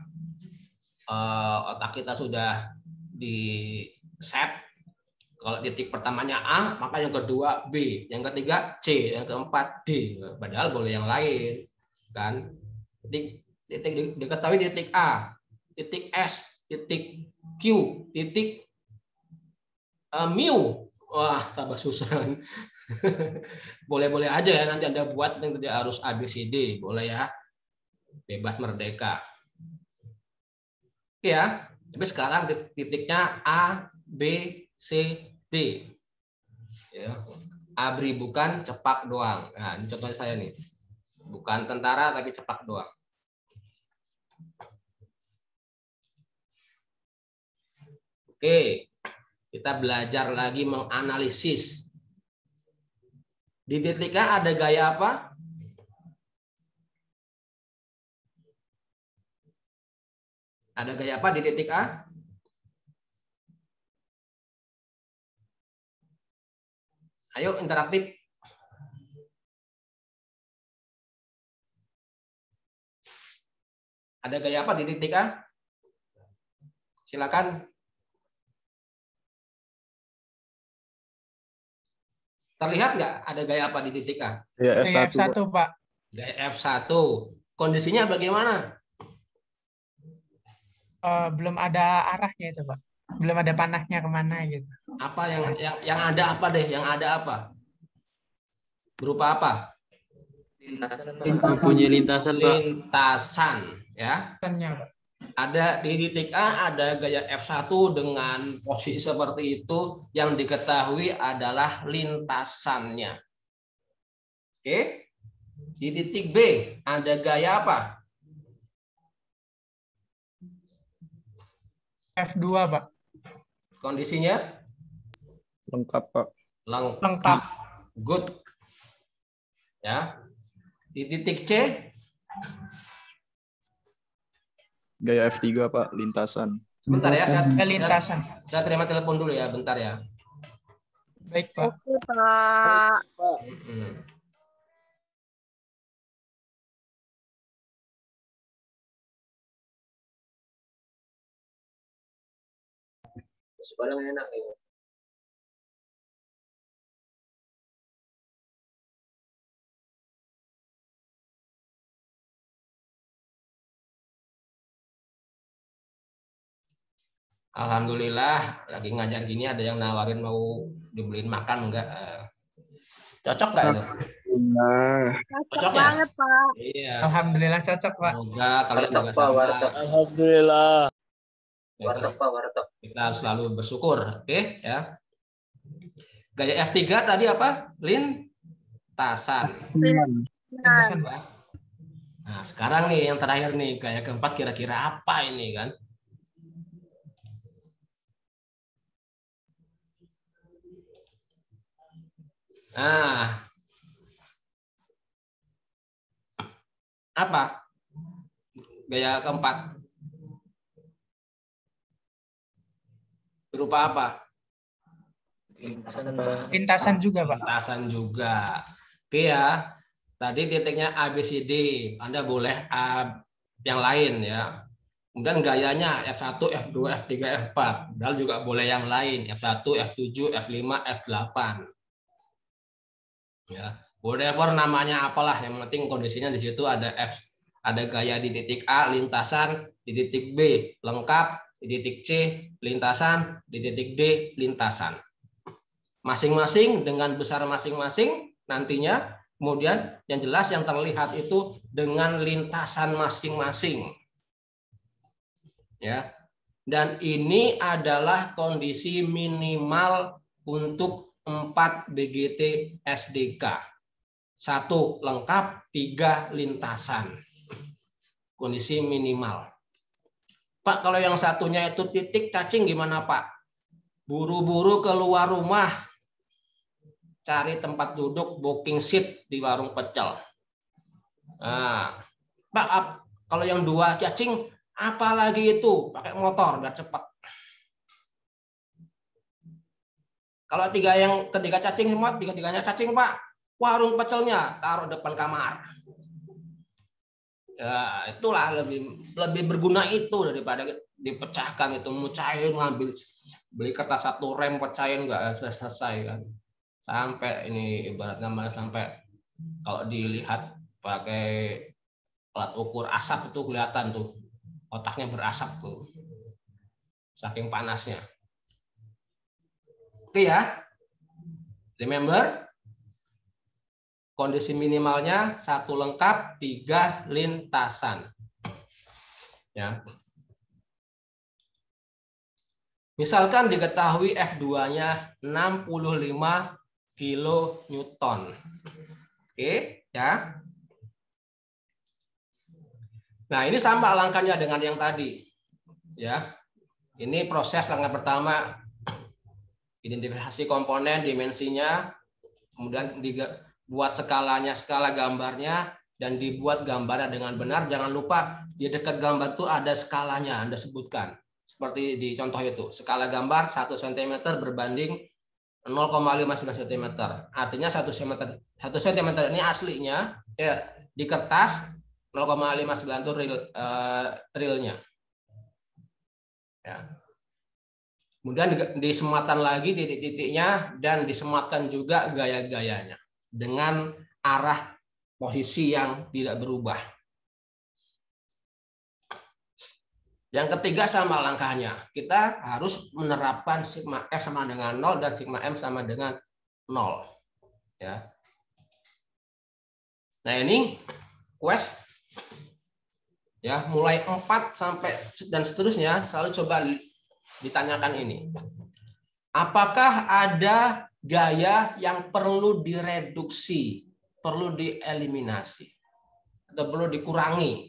otak kita sudah di set. Kalau titik pertamanya A, maka yang kedua B, yang ketiga C, yang keempat D. Padahal boleh yang lain, kan? Titik diketahui titik A, titik S, titik Q, titik mu. Wah, tambah susah. Boleh-boleh aja ya, nanti Anda buat yang tidak harus A, B, C, D. Boleh ya. Bebas merdeka. Ya, tapi sekarang titiknya A, B, C, D. Ya. ABRI bukan cepak doang. Nah, ini contohnya saya nih. Bukan tentara tapi cepak doang. Oke, kita belajar lagi menganalisis. Di titik A ada gaya apa? Ada gaya apa di titik A? Ayo interaktif. Ada gaya apa di titik A? Silakan. Terlihat nggak ada gaya apa di titik A? Gaya Gaya F1, F1, Pak. Gaya F1. Kondisinya bagaimana? Belum ada arahnya itu, Pak. Belum ada panahnya kemana gitu. Apa yang ada apa deh? Yang ada apa? Berupa apa? Mempunyai lintasan, Pak. Lintasan, ya. Pak. Ada di titik A ada gaya F1 dengan posisi seperti itu, yang diketahui adalah lintasannya. Oke. Di titik B ada gaya apa? F2, Pak. Kondisinya lengkap Pak. lengkap. Good. Ya. Di titik C Gaya F3 Pak, lintasan. bentar ya, Lintasan. saya terima telepon dulu ya, bentar ya. Baik, Pak. Oke, Pak. Sekarang enak ya. Alhamdulillah lagi ngajar gini ada yang nawarin mau dibeliin makan enggak? Cocok nggak itu? Cocok banget, Pak. Iya. Alhamdulillah cocok, Pak. Semoga kalian juga sama. Alhamdulillah. Kita harus selalu bersyukur, oke ya. Gaya F3 tadi apa? Lintasan. Lintasan, Pak. Nah, sekarang nih yang terakhir nih, gaya keempat kira-kira apa ini kan? Nah, apa? Gaya keempat. Berupa apa? Lintasan juga, Pak. Lintasan juga. Oke ya. Tadi titiknya ABCD. Anda boleh A yang lain ya. Kemudian gayanya F1, F2, F3, F4. Padahal juga boleh yang lain. F1, F7, F5, F8. Ya, whatever namanya apalah, yang penting kondisinya di situ ada F, ada gaya di titik A lintasan, di titik B lengkap, di titik C lintasan, di titik D lintasan. Masing-masing dengan besar masing-masing nantinya, kemudian yang jelas yang terlihat itu dengan lintasan masing-masing. Ya. Dan ini adalah kondisi minimal untuk 4 BGT SDK. 1 lengkap, 3 lintasan. Kondisi minimal. Pak, kalau yang satunya itu titik cacing gimana, Pak? Buru-buru keluar rumah, cari tempat duduk, booking seat di warung pecel. Nah, Pak, kalau yang 2 cacing, apalagi itu? Pakai motor biar cepat. Kalau ketiga cacing semua, tiga-tiganya cacing, Pak. Warung pecelnya taruh depan kamar. Ya, itulah lebih berguna itu daripada dipecahkan itu, mecahin, ngambil beli kertas 1 rem, pecahin nggak selesai kan. Sampai ini ibaratnya sampai kalau dilihat pakai alat ukur asap itu kelihatan tuh otaknya berasap tuh. Saking panasnya. Oke ya, remember kondisi minimalnya 1 lengkap, 3 lintasan. Ya. Misalkan diketahui F2-nya 65 kilonewton. Oke, ya. Nah, ini sama langkahnya dengan yang tadi. Ya. Ini proses langkah pertama. Identifikasi komponen, dimensinya, kemudian dibuat skalanya, skala gambarnya, dan dibuat gambarnya dengan benar. Jangan lupa di dekat gambar itu ada skalanya, Anda sebutkan. Seperti di contoh itu, skala gambar 1 cm berbanding 0,59 cm. Artinya 1 cm ini aslinya ya, di kertas 0,59 itu realnya. Ya. Kemudian disematkan lagi titik-titiknya dan disematkan juga gaya-gayanya dengan arah posisi yang tidak berubah. Yang ketiga sama langkahnya. Kita harus menerapkan sigma F sama dengan 0 dan sigma M sama dengan 0. Ya. Nah ini quest ya, mulai 4 sampai dan seterusnya selalu coba ditanyakan ini. Apakah ada gaya yang perlu direduksi, perlu dieliminasi, atau perlu dikurangi?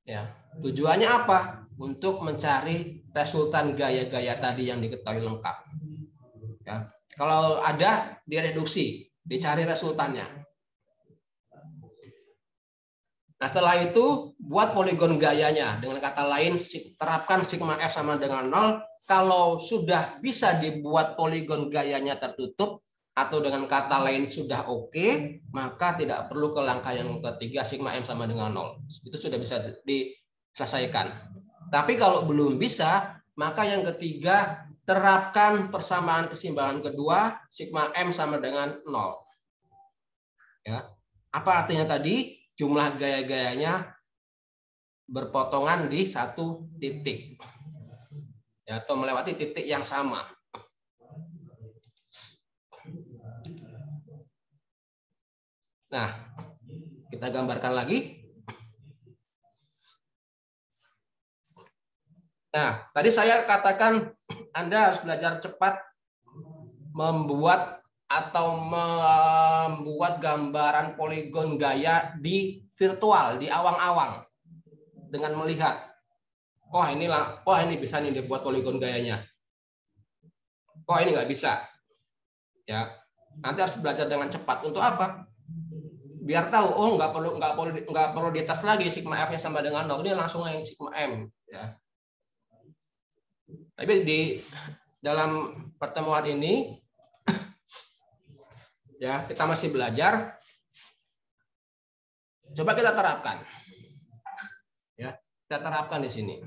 Ya, tujuannya apa? Untuk mencari resultan gaya-gaya tadi yang diketahui lengkap. Ya, kalau ada direduksi, dicari resultannya. Nah, setelah itu buat poligon gayanya. Dengan kata lain, terapkan sigma F sama dengan 0. Kalau sudah bisa dibuat poligon gayanya tertutup, atau dengan kata lain sudah oke, maka tidak perlu ke langkah yang ketiga, sigma M sama dengan 0. Itu sudah bisa diselesaikan. Tapi kalau belum bisa, maka yang ketiga, terapkan persamaan keseimbangan kedua, sigma M sama dengan 0. Ya. Apa artinya tadi? Jumlah gaya-gayanya berpotongan di satu titik. Ya, atau melewati titik yang sama. Nah, kita gambarkan lagi. Nah, tadi saya katakan Anda harus belajar cepat membuat gambaran poligon gaya di virtual, di awang-awang dengan melihat, oh ini bisa nih dibuat poligon gayanya. Oh ini nggak bisa. Ya, nanti harus belajar dengan cepat. Untuk apa? Biar tahu, oh nggak perlu dites lagi sigma F-nya sama dengan 0, ini langsung yang sigma M. Ya. Tapi di dalam pertemuan ini, ya kita masih belajar. Coba kita terapkan. Ya, kita terapkan di sini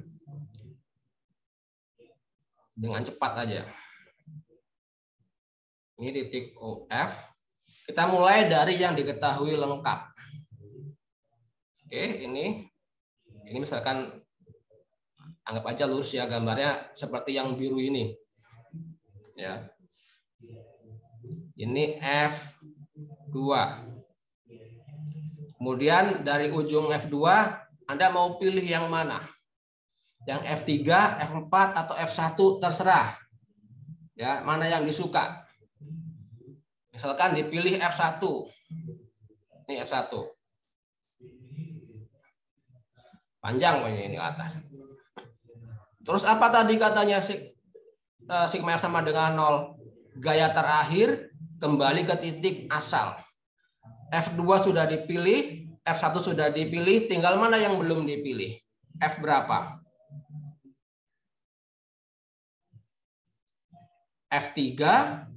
dengan cepat aja. Ini titik OF. Kita mulai dari yang diketahui lengkap. Oke, ini misalkan anggap aja lurus ya, gambarnya seperti yang biru ini. Ya. Ini F2. Kemudian dari ujung F2 Anda mau pilih yang mana? Yang F3, F4 atau F1 terserah. Ya, mana yang disuka. Misalkan dipilih F1. Ini F1. Panjang pokoknya ini ke atas. Terus apa tadi katanya sigma F sama dengan 0? Gaya terakhir kembali ke titik asal. F2 sudah dipilih, F1 sudah dipilih, tinggal mana yang belum dipilih? F berapa? F3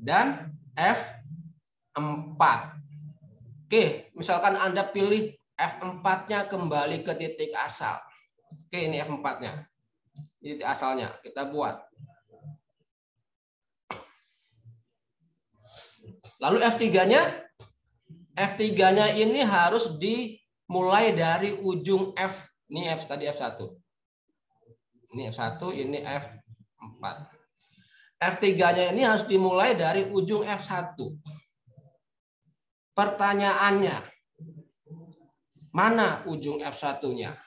dan F4. Oke, misalkan Anda pilih F4-nya kembali ke titik asal. Oke, ini F4-nya. Ini titik asalnya. Kita buat. Lalu F3-nya? F3-nya ini harus dimulai dari ujung F. Ini F tadi F1. Ini F1, ini F4. F3-nya ini harus dimulai dari ujung F1. Pertanyaannya, mana ujung F1-nya?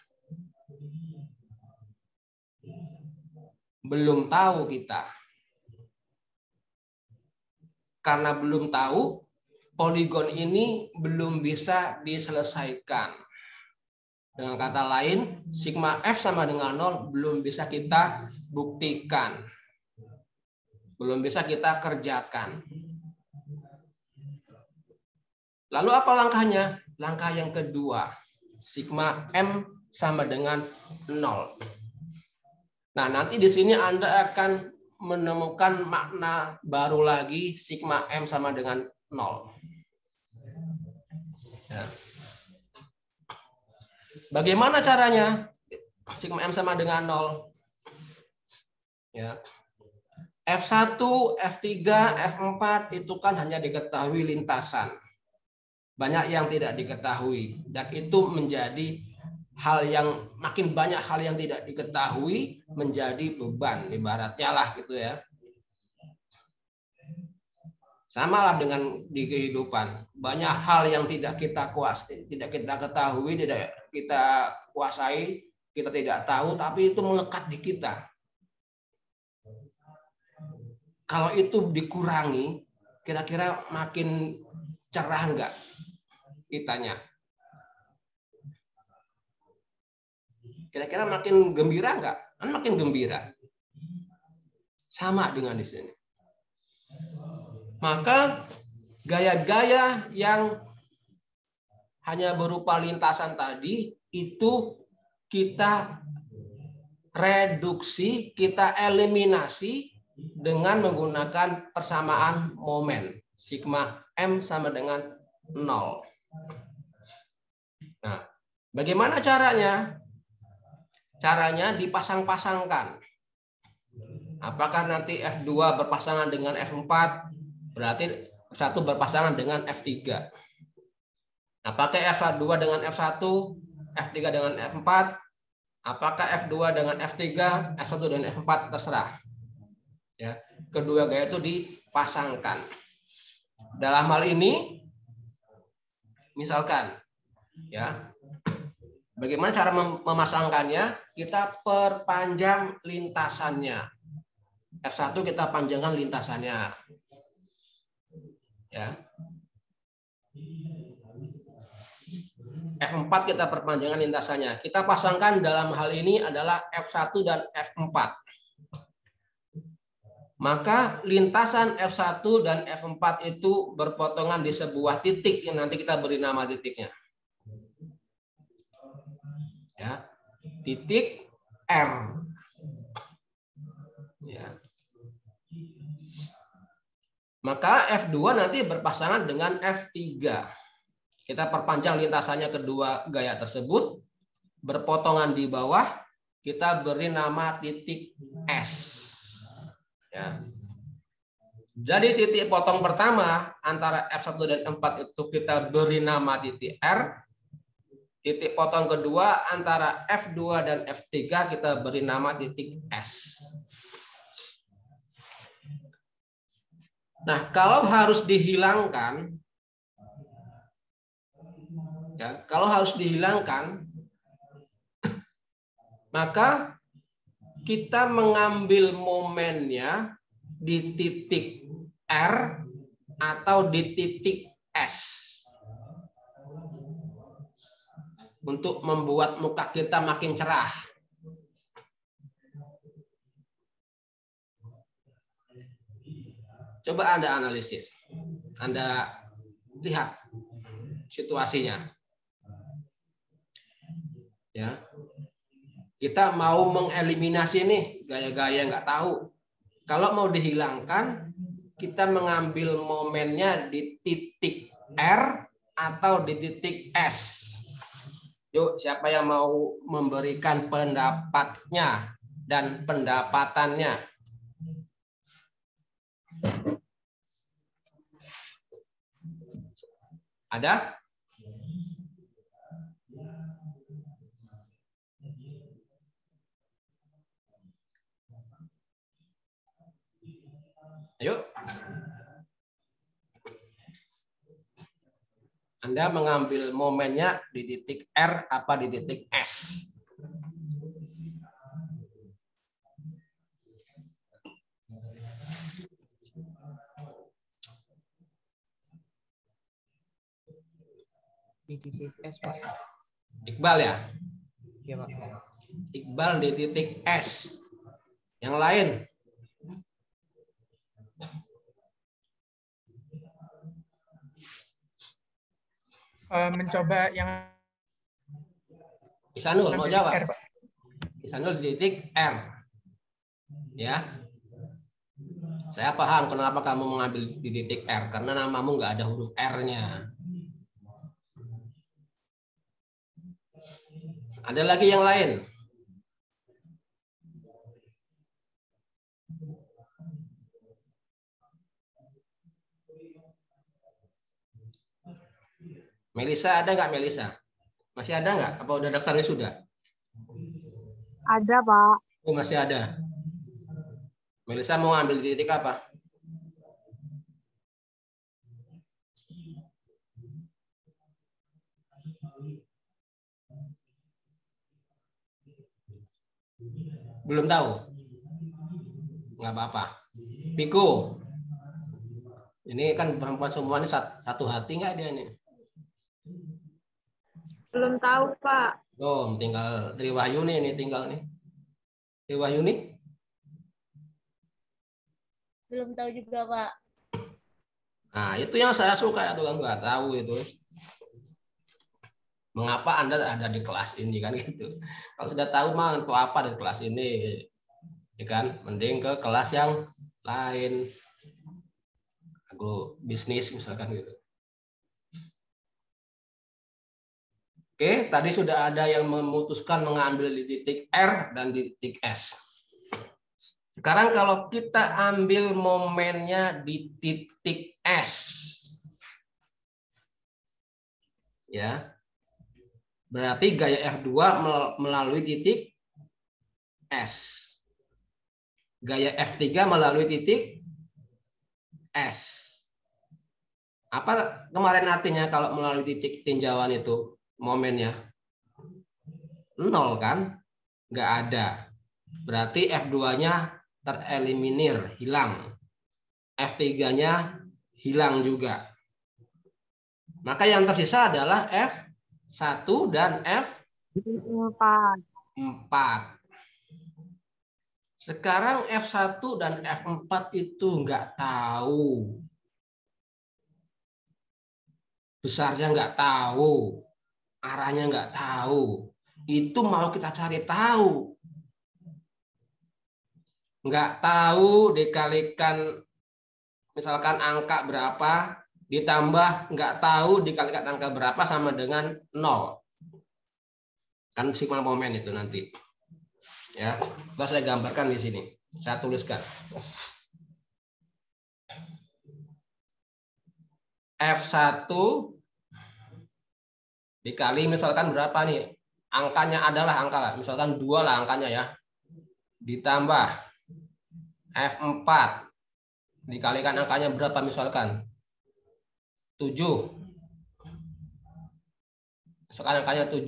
Belum tahu kita. Karena belum tahu, poligon ini belum bisa diselesaikan. Dengan kata lain, sigma F sama dengan 0 belum bisa kita buktikan. Belum bisa kita kerjakan. Lalu apa langkahnya? Langkah yang kedua, sigma M sama dengan 0. Nah, nanti di sini Anda akan menemukan makna baru lagi, sigma M sama dengan 0. Ya. Bagaimana caranya? Sigma M sama dengan 0. Ya. F1, F3, F4 itu kan hanya diketahui lintasan. Banyak yang tidak diketahui. Dan itu menjadi hal yang makin banyak hal yang tidak diketahui menjadi beban. Ibaratnya lah gitu ya. Sama lah dengan di kehidupan. Banyak hal yang tidak kita kuasai, tidak kita ketahui, tidak kita kuasai, kita tidak tahu, tapi itu melekat di kita. Kalau itu dikurangi, kira-kira makin cerah enggak kitanya? Kira-kira makin gembira enggak? Kan makin gembira. Sama dengan di sini. Maka gaya-gaya yang hanya berupa lintasan tadi, itu kita reduksi, kita eliminasi dengan menggunakan persamaan momen. Sigma M sama dengan 0. Nah, bagaimana caranya? Caranya dipasang-pasangkan. Apakah nanti F2 berpasangan dengan F4? Berarti F1 berpasangan dengan F3. Apakah F2 dengan F1, F3 dengan F4? Apakah F2 dengan F3, F1 dengan F4? Terserah. Ya, kedua gaya itu dipasangkan. Dalam hal ini, misalkan, ya, bagaimana cara memasangkannya? Kita perpanjang lintasannya. F1 kita panjangkan lintasannya. Ya. F4 kita perpanjangan lintasannya. Kita pasangkan dalam hal ini adalah F1 dan F4. Maka lintasan F1 dan F4 itu berpotongan di sebuah titik yang nanti kita beri nama titiknya. Ya. Titik R. Ya. Maka F2 nanti berpasangan dengan F3. Kita perpanjang lintasannya kedua gaya tersebut, berpotongan di bawah, kita beri nama titik S. Ya. Jadi titik potong pertama antara F1 dan F4 itu kita beri nama titik R. Titik potong kedua antara F2 dan F3 kita beri nama titik S. Nah, kalau harus dihilangkan, ya, kalau harus dihilangkan, maka kita mengambil momennya di titik R atau di titik S untuk membuat muka kita makin cerah. Coba Anda analisis, Anda lihat situasinya. Ya, kita mau mengeliminasi nih gaya-gaya nggak tahu. Kalau mau dihilangkan, kita mengambil momennya di titik R atau di titik S. Yuk, siapa yang mau memberikan pendapatnya dan pendapatannya? Ada? Ayo. Anda mengambil momennya di titik R apa di titik S? Di titik S, Pak. Iqbal ya? Iya, Pak. Iqbal di titik S. Yang lain? Mencoba yang Isanul mau jawab? R, Pak. Isanul di titik R. Ya. Saya paham kenapa kamu mengambil di titik R. Karena namamu nggak ada huruf R-nya. Ada lagi yang lain? Melisa ada nggak Melisa? Masih ada nggak? Apa udah daftarnya sudah? Ada, Pak. Oh, masih ada. Melisa mau ambil di titik apa? Belum tahu? Nggak apa-apa. Piko. Ini kan perempuan semua ini satu hati nggak dia nih? Belum tahu, Pak. Belum, tinggal Triwahyuni ini tinggal nih. Triwahyuni? Belum tahu juga, Pak. Nah, itu yang saya suka tuh kan nggak tahu itu. Mengapa Anda ada di kelas ini kan gitu. Kalau sudah tahu mah untuk apa di kelas ini, ya kan? Mending ke kelas yang lain. Aku bisnis misalkan gitu. Oke, tadi sudah ada yang memutuskan mengambil di titik R dan di titik S. Sekarang kalau kita ambil momennya di titik S. Ya. Berarti gaya F2 melalui titik S. Gaya F3 melalui titik S. Apa kemarin artinya kalau melalui titik tinjauan itu momennya? 0 kan? Nggak ada. Berarti F2-nya tereliminir, hilang. F3-nya hilang juga. Maka yang tersisa adalah F1 dan F4. Sekarang F1 dan F4 itu nggak tahu. Besarnya nggak tahu. Arahnya nggak tahu. Itu mau kita cari tahu. Nggak tahu dikalikan misalkan angka berapa, ditambah nggak tahu dikalikan angka berapa sama dengan 0. Kan sigma momen itu nanti. Ya, coba saya gambarkan di sini. Saya tuliskan. F1 dikali misalkan berapa nih? Angkanya adalah angka lah. Misalkan 2 lah angkanya ya. Ditambah F4 dikalikan angkanya berapa misalkan? 7. Misalkan angkanya 7.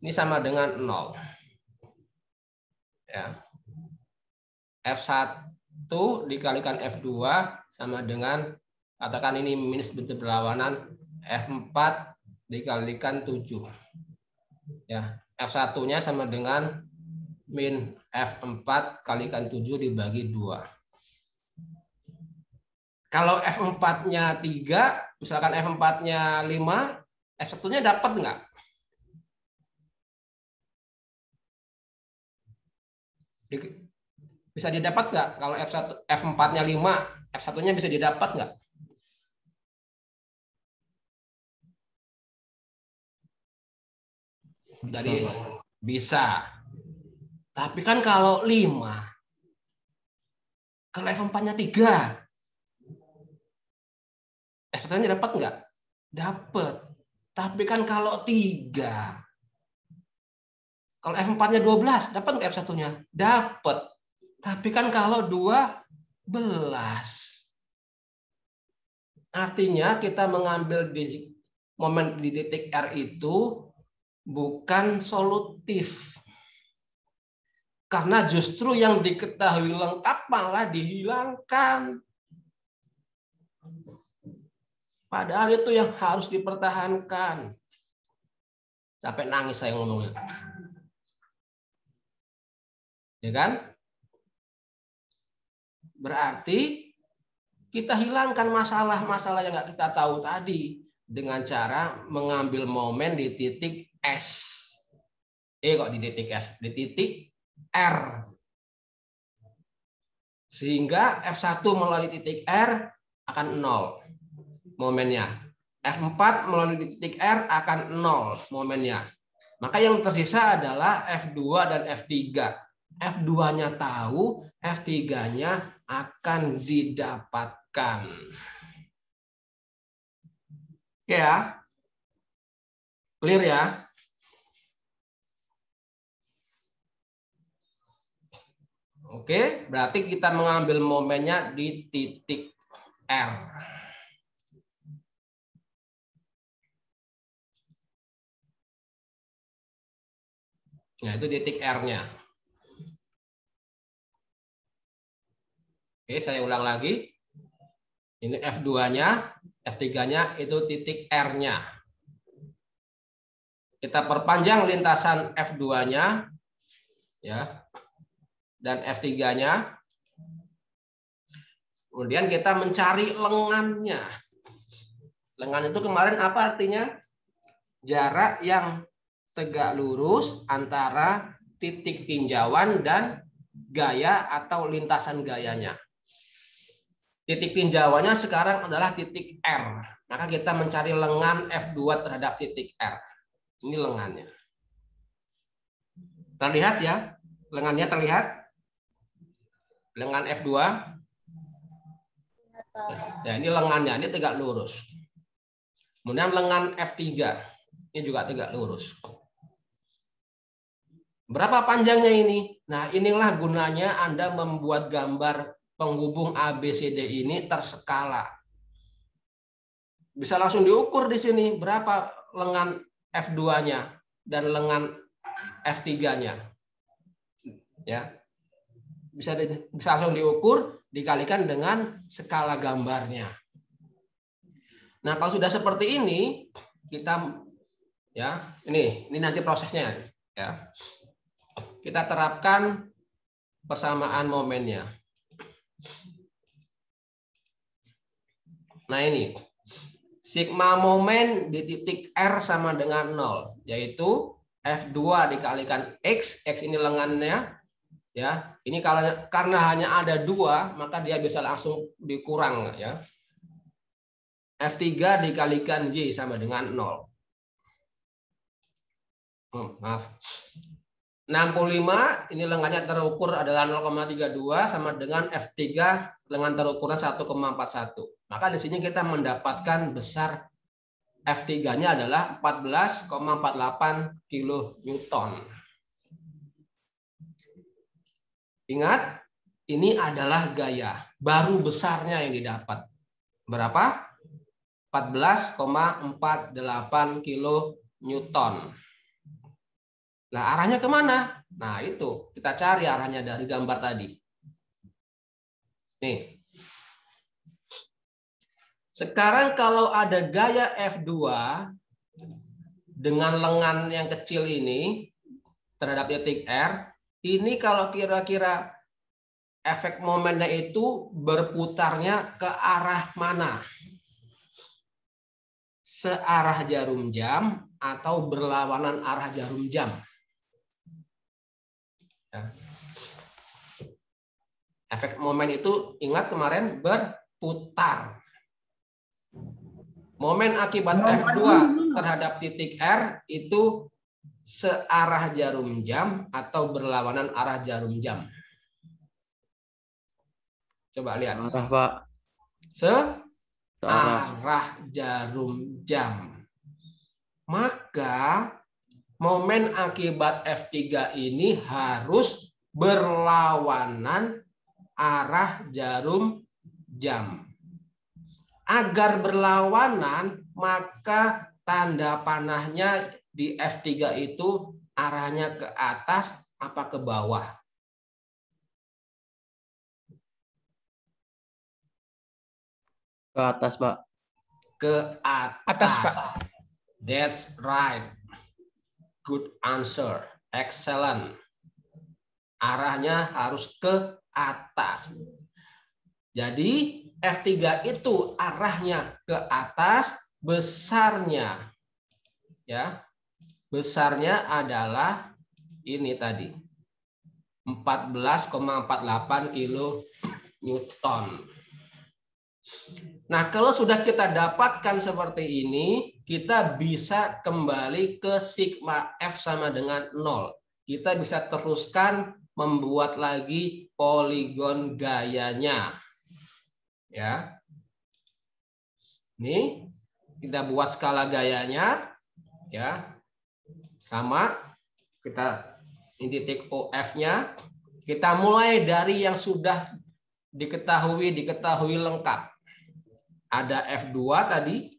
Ini sama dengan 0. Ya. F1 dikalikan F2 sama dengan, katakan ini minus bentuk berlawanan, F4 dikalikan 7. Ya, F1-nya sama dengan min F4 kalikan 7 dibagi 2. Kalau F4-nya 3, misalkan F4-nya 5, F1-nya dapat nggak? Bisa didapat nggak? Kalau F4-nya 5, F1-nya bisa didapat nggak? Dari bisa. Tapi kan kalau 5, kalau F4-nya 3, F1-nya dapat nggak? Dapat. Tapi kan kalau 3, kalau F4-nya 12, dapat nggak F1-nya? Dapat. Tapi kan kalau 12. Artinya kita mengambil di momen di titik R itu bukan solutif. Karena justru yang diketahui lengkap malah dihilangkan. Padahal itu yang harus dipertahankan. Sampai nangis saya ngomongnya. Ya kan? Berarti kita hilangkan masalah-masalah yang nggak kita tahu tadi dengan cara mengambil momen di titik S. Kok di titik S? Di titik R. Sehingga F1 melalui titik R akan 0 momennya. F4 melalui titik R akan 0 momennya. Maka yang tersisa adalah F2 dan F3. F2-nya tahu, F3-nya akan didapatkan. Oke ya? Clear ya? Oke, berarti kita mengambil momennya di titik R. Nah, itu titik R-nya. Oke, saya ulang lagi. Ini F2-nya, F3-nya itu titik R-nya. Kita perpanjang lintasan F2-nya ya. Dan F3-nya. Kemudian kita mencari lengannya. Lengan itu kemarin apa artinya? jarak yang tegak lurus antara titik tinjauan dan gaya atau lintasan gayanya. Titik tinjauannya sekarang adalah titik R. Maka kita mencari lengan F2 terhadap titik R. Ini lengannya. Terlihat ya? Lengannya terlihat? Lengan F2. Ya, ini lengannya, ini tegak lurus. Kemudian lengan F3. Ini juga tegak lurus. Berapa panjangnya ini? Nah, inilah gunanya Anda membuat gambar penghubung ABCD ini terskala. Bisa langsung diukur di sini berapa lengan F2-nya dan lengan F3-nya. Ya. Bisa langsung diukur dikalikan dengan skala gambarnya. Nah, kalau sudah seperti ini, kita ya, ini nanti prosesnya ya. Kita terapkan persamaan momennya. Nah, ini sigma momen di titik R sama dengan 0, yaitu F2 dikalikan X, X ini lengannya, ya. Ini karena hanya ada 2, maka dia bisa langsung dikurang, ya. F3 dikalikan Y sama dengan 0. Maaf. 65, ini lengannya terukur adalah 0,32 sama dengan F3 lengan terukurnya 1,41. Maka di sini kita mendapatkan besar F3-nya adalah 14,48 kN. Ingat, ini adalah gaya. Baru besarnya yang didapat. Berapa? 14,48 kN. Nah, arahnya kemana? Nah, itu. Kita cari arahnya dari gambar tadi. Nih. Sekarang kalau ada gaya F2 dengan lengan yang kecil ini terhadap titik R, ini kalau kira-kira efek momennya itu berputarnya ke arah mana? Searah jarum jam atau berlawanan arah jarum jam? Ya. Efek momen itu ingat kemarin berputar. Momen akibat F2 terhadap titik R itu searah jarum jam atau berlawanan arah jarum jam. Coba lihat. Arah, Pak. Searah jarum jam. Maka momen akibat F3 ini harus berlawanan arah jarum jam. Agar berlawanan, maka tanda panahnya di F3 itu arahnya ke atas apa ke bawah? Ke atas, Pak. Ke atas. Atas, Pak. That's right. Good answer. Excellent. Arahnya harus ke atas. Jadi F3 itu arahnya ke atas, besarnya ya. Besarnya adalah ini tadi. 14,48 kN. Nah, kalau sudah kita dapatkan seperti ini, kita bisa kembali ke sigma F sama dengan 0. Kita bisa teruskan membuat lagi poligon gayanya. Ya. Ini kita buat skala gayanya ya. Sama kita ini titik OF-nya. Kita mulai dari yang sudah diketahui lengkap. Ada F2 tadi.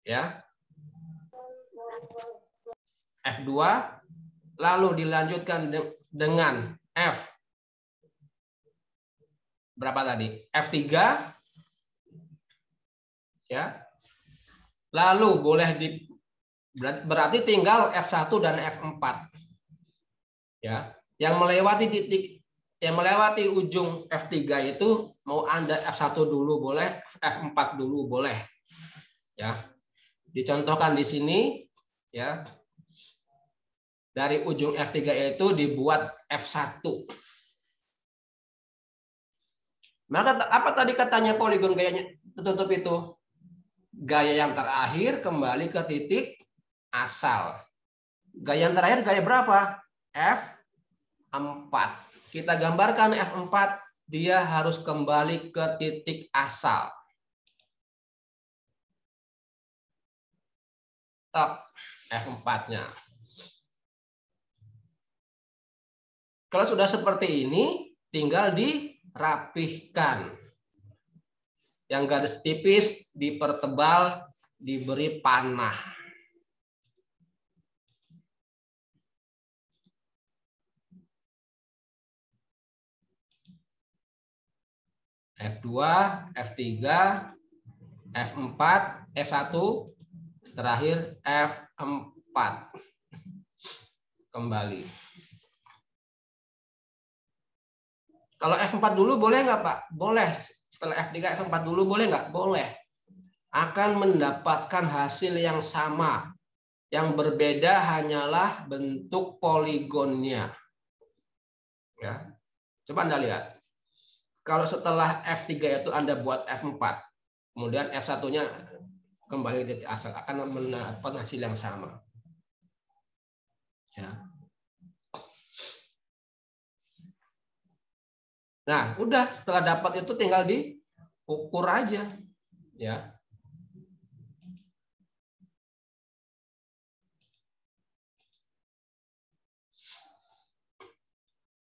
Ya. F2 lalu dilanjutkan dengan F berapa tadi? F3 ya. Lalu boleh berarti tinggal F1 dan F4. Ya. Yang melewati ujung F3 itu mau Anda F1 dulu boleh, F4 dulu boleh. Ya. Dicontohkan di sini, ya. Dari ujung F3 itu dibuat F1. Maka apa tadi katanya poligon gayanya tertutup itu? Gaya yang terakhir kembali ke titik asal. Gaya yang terakhir gaya berapa? F4. Kita gambarkan F4, dia harus kembali ke titik asal. Tok, F4-nya. Kalau sudah seperti ini, tinggal dirapihkan. Yang garis tipis dipertebal, diberi panah. F2, F3, F4, F1, terakhir F4. Kembali. Kalau F4 dulu boleh nggak, Pak? Boleh. Setelah F3, F4 dulu boleh nggak? Boleh. Akan mendapatkan hasil yang sama. Yang berbeda hanyalah bentuk poligonnya. Ya. Coba Anda lihat. Kalau setelah F3 itu Anda buat F4, kemudian F1-nya kembali ke titik asal, akan mendapat hasil yang sama. Ya. Nah, udah setelah dapat itu tinggal diukur aja, ya.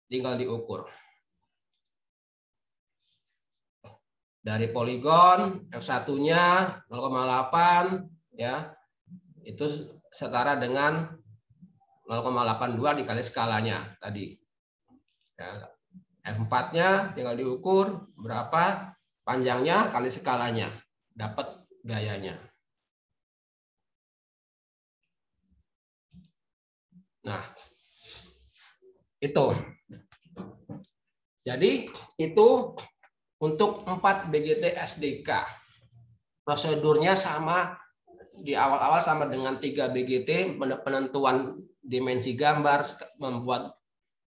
Tinggal diukur. Dari poligon F1-nya 0,8, ya. Itu setara dengan 0,82 dikali skalanya tadi. Ya. F4-nya tinggal diukur berapa panjangnya kali skalanya, dapat gayanya. Nah, itu. Jadi itu untuk 4 BGT SDK. Prosedurnya sama di awal-awal sama dengan 3 BGT, penentuan dimensi gambar, membuat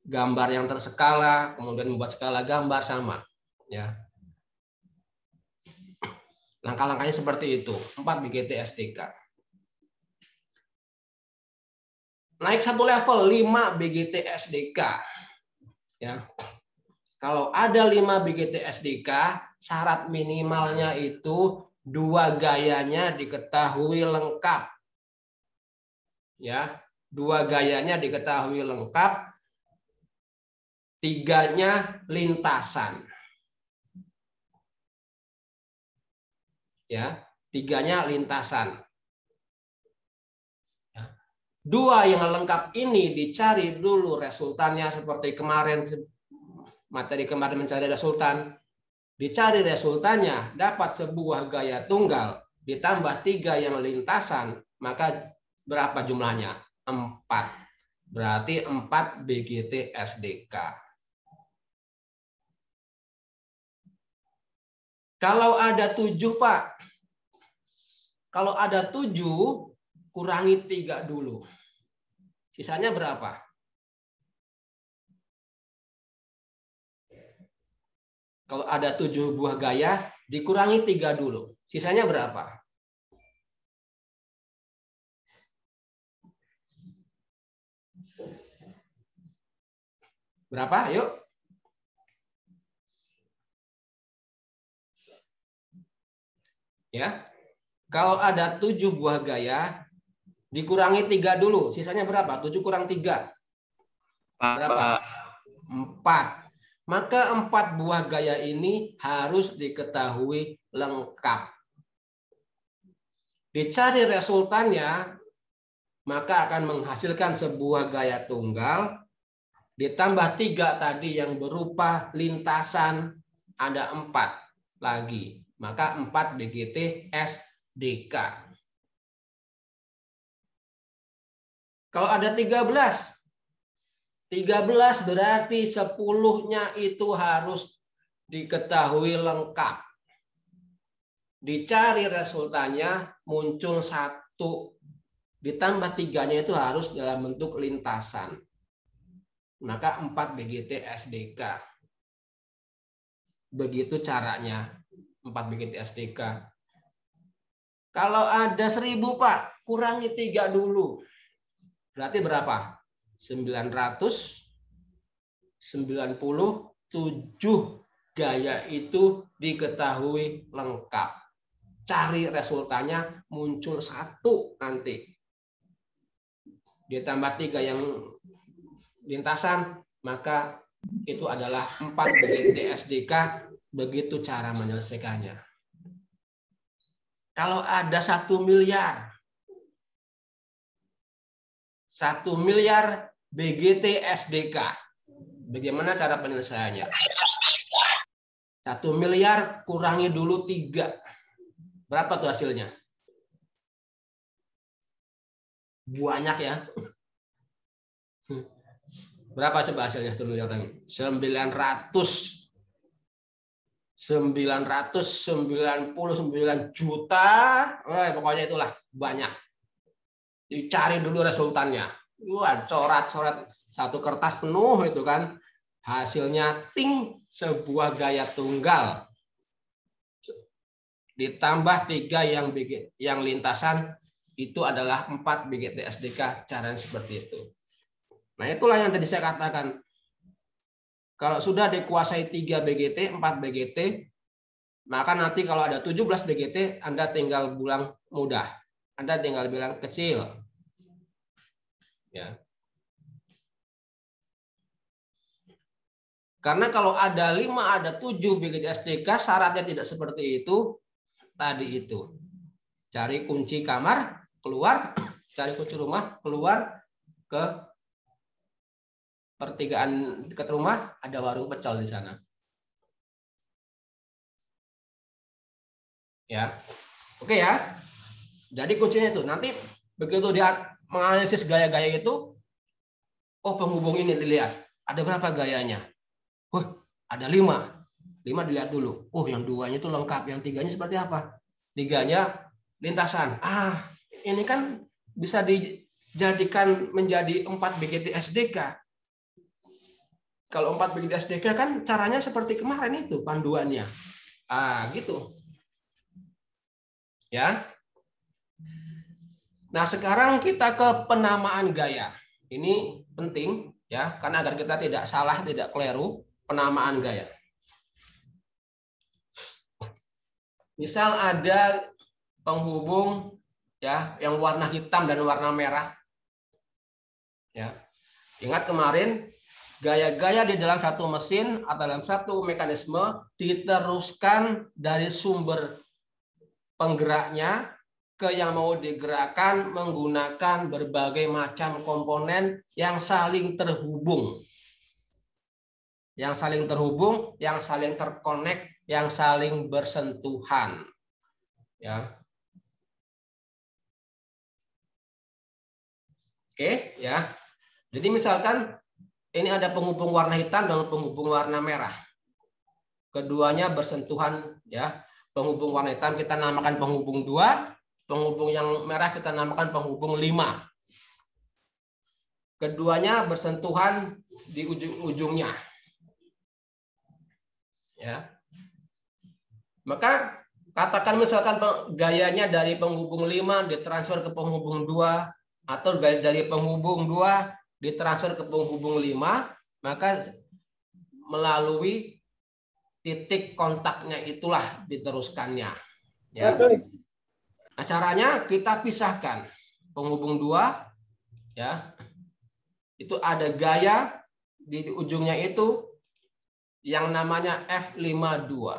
gambar yang terskala, kemudian membuat skala gambar sama, ya. Langkah-langkahnya seperti itu, 4 BGT SDK. Naik satu level 5 BGT SDK. Ya. Kalau ada 5 BGT SDK, syarat minimalnya itu 2 gayanya diketahui lengkap. Ya, 2 gayanya diketahui lengkap. 3-nya lintasan. Ya, 3-nya lintasan. 2 yang lengkap ini dicari dulu resultannya seperti kemarin, materi kemarin mencari resultan. Dicari resultannya, dapat sebuah gaya tunggal, ditambah 3 yang lintasan, maka berapa jumlahnya? 4. Berarti 4 BGT SDK. Kalau ada 7, Pak. Kalau ada 7, kurangi 3 dulu. Sisanya berapa? Kalau ada 7 buah gaya, dikurangi 3 dulu. Sisanya berapa? Berapa? Yuk. Ya. Kalau ada 7 buah gaya, dikurangi 3 dulu. Sisanya berapa? 7 kurang 3. Berapa? 4. Maka 4 buah gaya ini harus diketahui lengkap. Dicari resultannya, maka akan menghasilkan sebuah gaya tunggal, ditambah 3 tadi yang berupa lintasan, ada 4 lagi. Maka 4 BGT SDK. Kalau ada 13 berarti 10-nya itu harus diketahui lengkap. Dicari resultannya, muncul 1. ditambah 3-nya itu harus dalam bentuk lintasan. Maka 4 BGT SDK. Begitu caranya 4 BGT SDK. Kalau ada 1000 Pak, kurangi 3 dulu. Berarti berapa? 997 gaya itu diketahui lengkap. Cari resultannya, muncul 1 nanti. Ditambah 3 yang lintasan, maka itu adalah 4 BGT SDK. Begitu cara menyelesaikannya. Kalau ada 1 miliar, 1 miliar BGT SDK, bagaimana cara penyelesaiannya? 1 miliar kurangi dulu 3. Berapa tuh hasilnya? Banyak ya. Berapa coba hasilnya 1 miliar orang? 999 juta. Pokoknya itulah banyak. Dicari dulu resultannya. Wah, coret-coret 1 kertas penuh itu kan. Hasilnya ting, sebuah gaya tunggal. Ditambah 3 yang lintasan, itu adalah 4 BGT SDK. Caranya seperti itu. Nah, itulah yang tadi saya katakan. Kalau sudah dikuasai 3 BGT, 4 BGT, maka nanti kalau ada 17 BGT, Anda tinggal bilang mudah. Anda tinggal bilang kecil. Ya. Karena kalau ada 5, ada 7 BGT SDK, syaratnya tidak seperti itu. Tadi itu. Cari kunci kamar, keluar. Cari kunci rumah, keluar. Ke pertigaan dekat rumah, ada warung pecel di sana. Ya. Oke ya. Jadi kuncinya itu. Nanti begitu dia menganalisis gaya-gaya itu, oh penghubung ini dilihat. Ada berapa gayanya? Ada 5. 5 dilihat dulu. Oh, yang 2-nya itu lengkap. Yang 3-nya seperti apa? 3-nya lintasan. Ini kan bisa dijadikan menjadi 4 BGT SDK. Kalau 4 BGT SDK kan caranya seperti kemarin itu panduannya. Gitu. Ya. Nah, sekarang kita ke penamaan gaya. Ini penting ya, karena agar kita tidak salah, tidak keliru. Penamaan gaya. Misal ada penghubung ya yang warna hitam dan warna merah. Ya. Ingat kemarin gaya-gaya di dalam satu mesin atau dalam satu mekanisme diteruskan dari sumber penggeraknya ke yang mau digerakkan menggunakan berbagai macam komponen yang saling terhubung. Yang saling terhubung, yang saling terkonek, yang saling bersentuhan. Ya. Oke, ya. Jadi misalkan ini ada penghubung warna hitam dan penghubung warna merah. Keduanya bersentuhan, ya. Penghubung warna hitam kita namakan penghubung 2, penghubung yang merah kita namakan penghubung 5. Keduanya bersentuhan di ujung-ujungnya. Ya. Maka katakan misalkan gayanya dari penghubung 5 ditransfer ke penghubung 2 atau dari penghubung 2 ditransfer ke penghubung 5, maka melalui titik kontaknya itulah diteruskannya. Ya. Nah, caranya kita pisahkan penghubung 2 ya. Itu ada gaya di ujungnya itu yang namanya F52.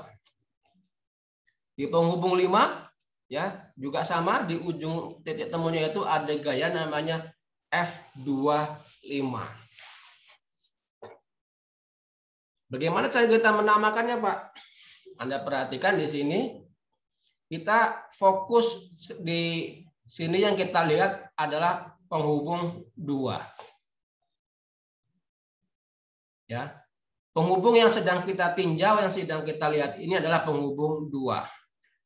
Di penghubung 5 ya, juga sama di ujung titik temunya itu ada gaya namanya F25. Bagaimana cara kita menamakannya, Pak? Anda perhatikan di sini. Kita fokus di sini yang kita lihat adalah penghubung 2. Ya. Penghubung yang sedang kita tinjau, yang sedang kita lihat ini adalah penghubung 2.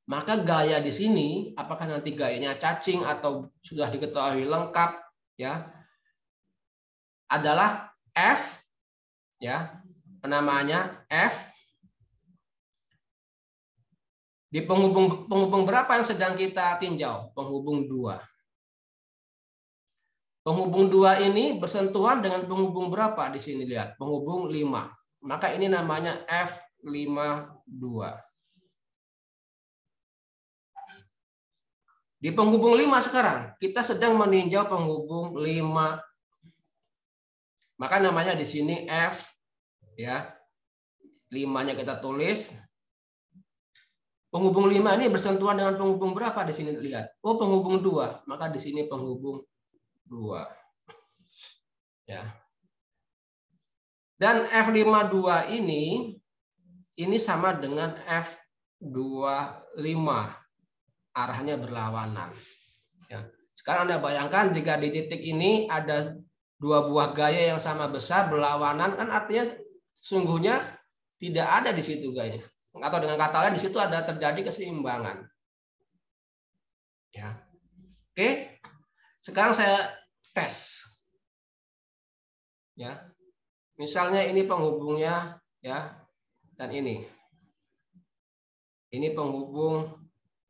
Maka gaya di sini, apakah nanti gayanya cacing atau sudah diketahui lengkap, ya, adalah F, ya, penamaannya F. Di penghubung berapa yang sedang kita tinjau? Penghubung 2. Penghubung 2 ini bersentuhan dengan penghubung berapa di sini, lihat, penghubung 5. Maka ini namanya F52. Di penghubung 5 sekarang, kita sedang meninjau penghubung 5. Maka namanya di sini F, ya. 5-nya kita tulis. Penghubung 5 ini bersentuhan dengan penghubung berapa di sini, lihat. Oh, penghubung 2. Maka di sini penghubung 2. Ya. Dan F52 ini sama dengan F25. Arahnya berlawanan. Ya. Sekarang Anda bayangkan jika di titik ini ada 2 buah gaya yang sama besar berlawanan, kan artinya sungguhnya tidak ada di situ gayanya. Atau dengan kata lain di situ ada terjadi keseimbangan. Ya. Oke. Sekarang saya tes. Ya. Misalnya ini penghubungnya, ya, dan ini. Ini penghubung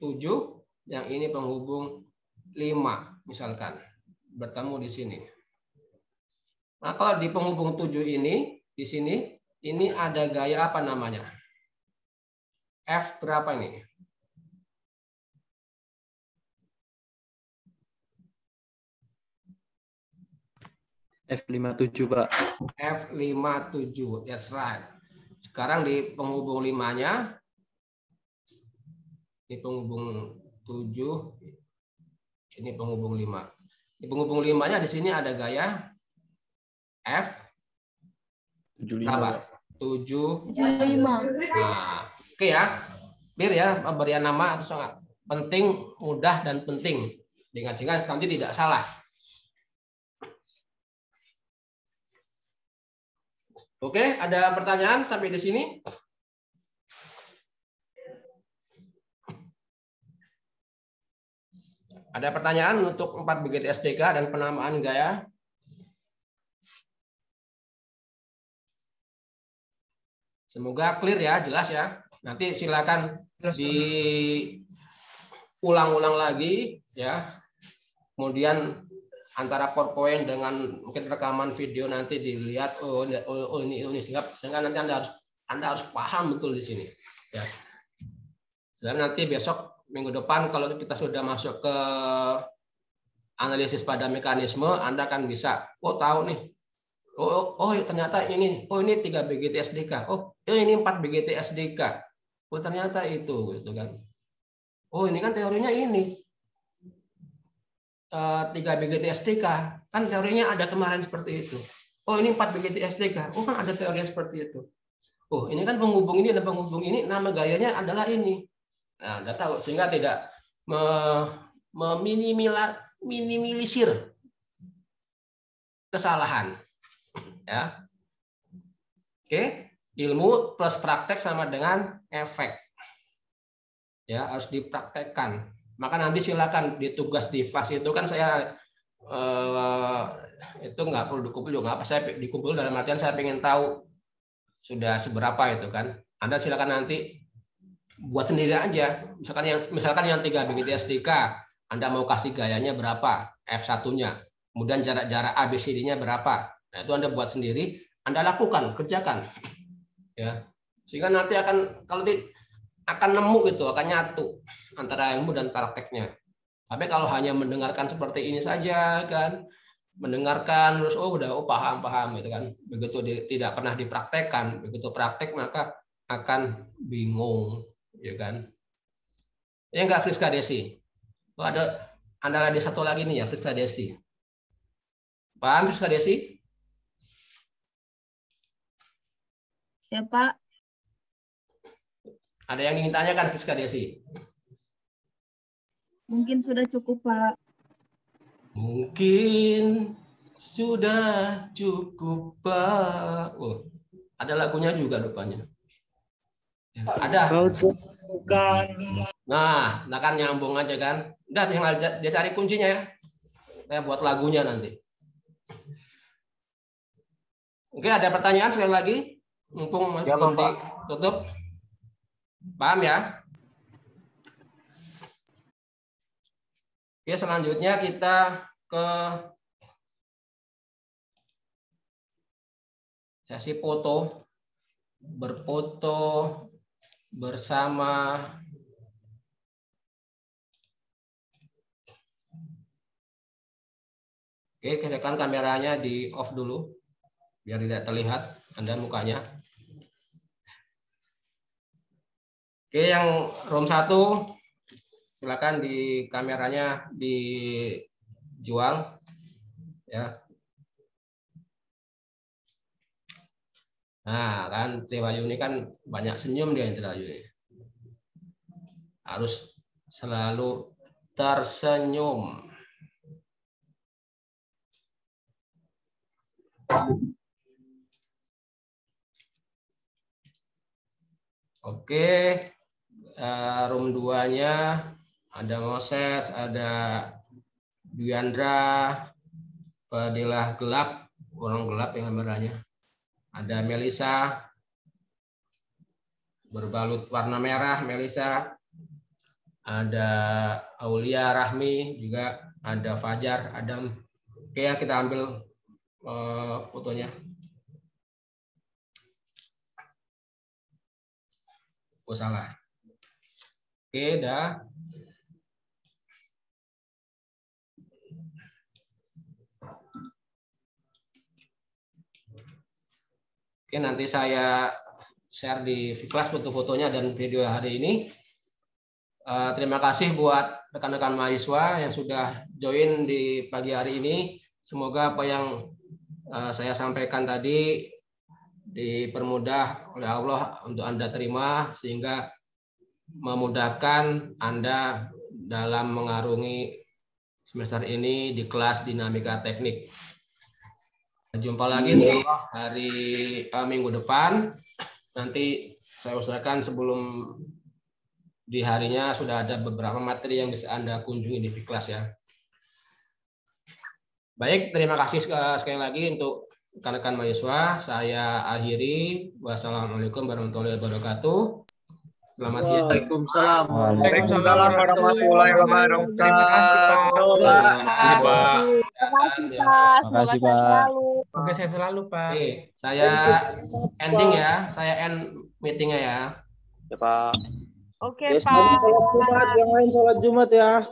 7. Yang ini penghubung 5, misalkan. Bertemu di sini. Nah, kalau di penghubung 7 ini, di sini, ini ada gaya apa namanya? F berapa ini? F57, Pak. F57, that's right. Sekarang di penghubung 5-nya, ini penghubung 7, ini penghubung 5. Di penghubung 5-nya di sini ada gaya F 75. berapa? 75. Nah, oke ya. Clear ya, pemberian nama itu sangat penting, mudah dan penting. Sehingga nanti tidak salah. Oke, ada pertanyaan sampai di sini? Ada pertanyaan untuk 4 BGTSDK dan penamaan gaya? Semoga clear ya, jelas ya. Nanti silakan diulang-ulang lagi ya. Kemudian antara PowerPoint dengan mungkin rekaman video nanti dilihat, oh ini sehingga nanti Anda harus paham betul di sini ya. Dan nanti besok minggu depan kalau kita sudah masuk ke analisis pada mekanisme, Anda akan bisa tahu nih. Oh ternyata ini 3 BGTSDK. Oh ini 4 BGTSDK. Oh ternyata itu gitu kan. Oh ini kan teorinya ini. 3 BGTSDK kan teorinya ada kemarin seperti itu. Oh ini 4 BGTSDK. Oh kan ada teorinya seperti itu. Oh ini kan penghubung ini, ada penghubung ini, nama gayanya adalah ini. Nah, Anda tahu sehingga tidak meminimalisir kesalahan. Ya. Oke, ilmu plus praktek sama dengan efek. Ya, harus dipraktekkan. Maka nanti silakan di tugas di FAS itu kan saya itu nggak perlu dikumpul juga apa, saya dikumpul dalam artian saya ingin tahu sudah seberapa itu kan. Anda silakan nanti buat sendiri aja. Misalkan yang 3 BGTSDK, Anda mau kasih gayanya berapa, F1-nya. Kemudian jarak-jarak ABCD-nya berapa. Nah, itu Anda buat sendiri, Anda lakukan, kerjakan. Ya. Sehingga nanti akan nemu gitu, akan nyatu antara ilmu dan prakteknya. Tapi kalau hanya mendengarkan seperti ini saja kan, mendengarkan terus paham gitu kan. Begitu tidak pernah dipraktekkan, begitu praktek maka akan bingung, ya kan. Ya enggak Friska Desi. Ada Anda satu lagi nih ya, Friska Desi. Paham Friska Desi? Ya, Pak. Ada yang ingin tanyakan Friska Desi? Mungkin sudah cukup, Pak. Mungkin sudah cukup, Pak. Oh, ada lagunya juga rupanya. Ya, ada. Kau bukan Nah kan nyambung aja kan. Udah tinggal dia cari kuncinya ya. Saya buat lagunya nanti. Oke, ada pertanyaan sekali lagi? Mumpung belum ditutup. Paham ya? Oke, selanjutnya kita ke sesi foto. Berfoto bersama Oke, silakan kameranya di off dulu biar tidak terlihat Anda mukanya. Oke, yang room 1 silakan di kameranya dijual ya. Nah, kan Triwayuni kan banyak senyum dia Triwayuni. Harus selalu tersenyum. Oke, room 2-nya ada Moses, ada Dwiandra, Fadilah gelap, orang gelap yang kameranya. Ada Melisa, berbalut warna merah Melisa. Ada Aulia Rahmi, juga ada Fajar, Adam. Oke ya, kita ambil fotonya. Oh salah. Oke, dah. Oke, nanti saya share di Vclass foto-fotonya dan video hari ini. Terima kasih buat rekan-rekan mahasiswa yang sudah join di pagi hari ini. Semoga apa yang saya sampaikan tadi dipermudah oleh Allah untuk Anda terima, sehingga memudahkan Anda dalam mengarungi semester ini di kelas dinamika teknik. Jumpa lagi insya Allah hari minggu depan. Nanti saya usahakan sebelum di harinya sudah ada beberapa materi yang bisa Anda kunjungi di Vclass ya. Baik, terima kasih sekali lagi untuk rekan-rekan mahasiswa. Saya akhiri. Wassalamualaikum warahmatullahi wabarakatuh. Selamat siang. Waalaikumsalam. Waalaikumsalam warahmatullahi wabarakatuh. Terima kasih Pak. Terima kasih, semoga sehat selalu. Semoga sehat selalu Pak. Oke, saya ending ya. Saya end meetingnya ya. Ya Pak. Oke, Pak. Sholat Jumat, yang lain sholat Jumat ya.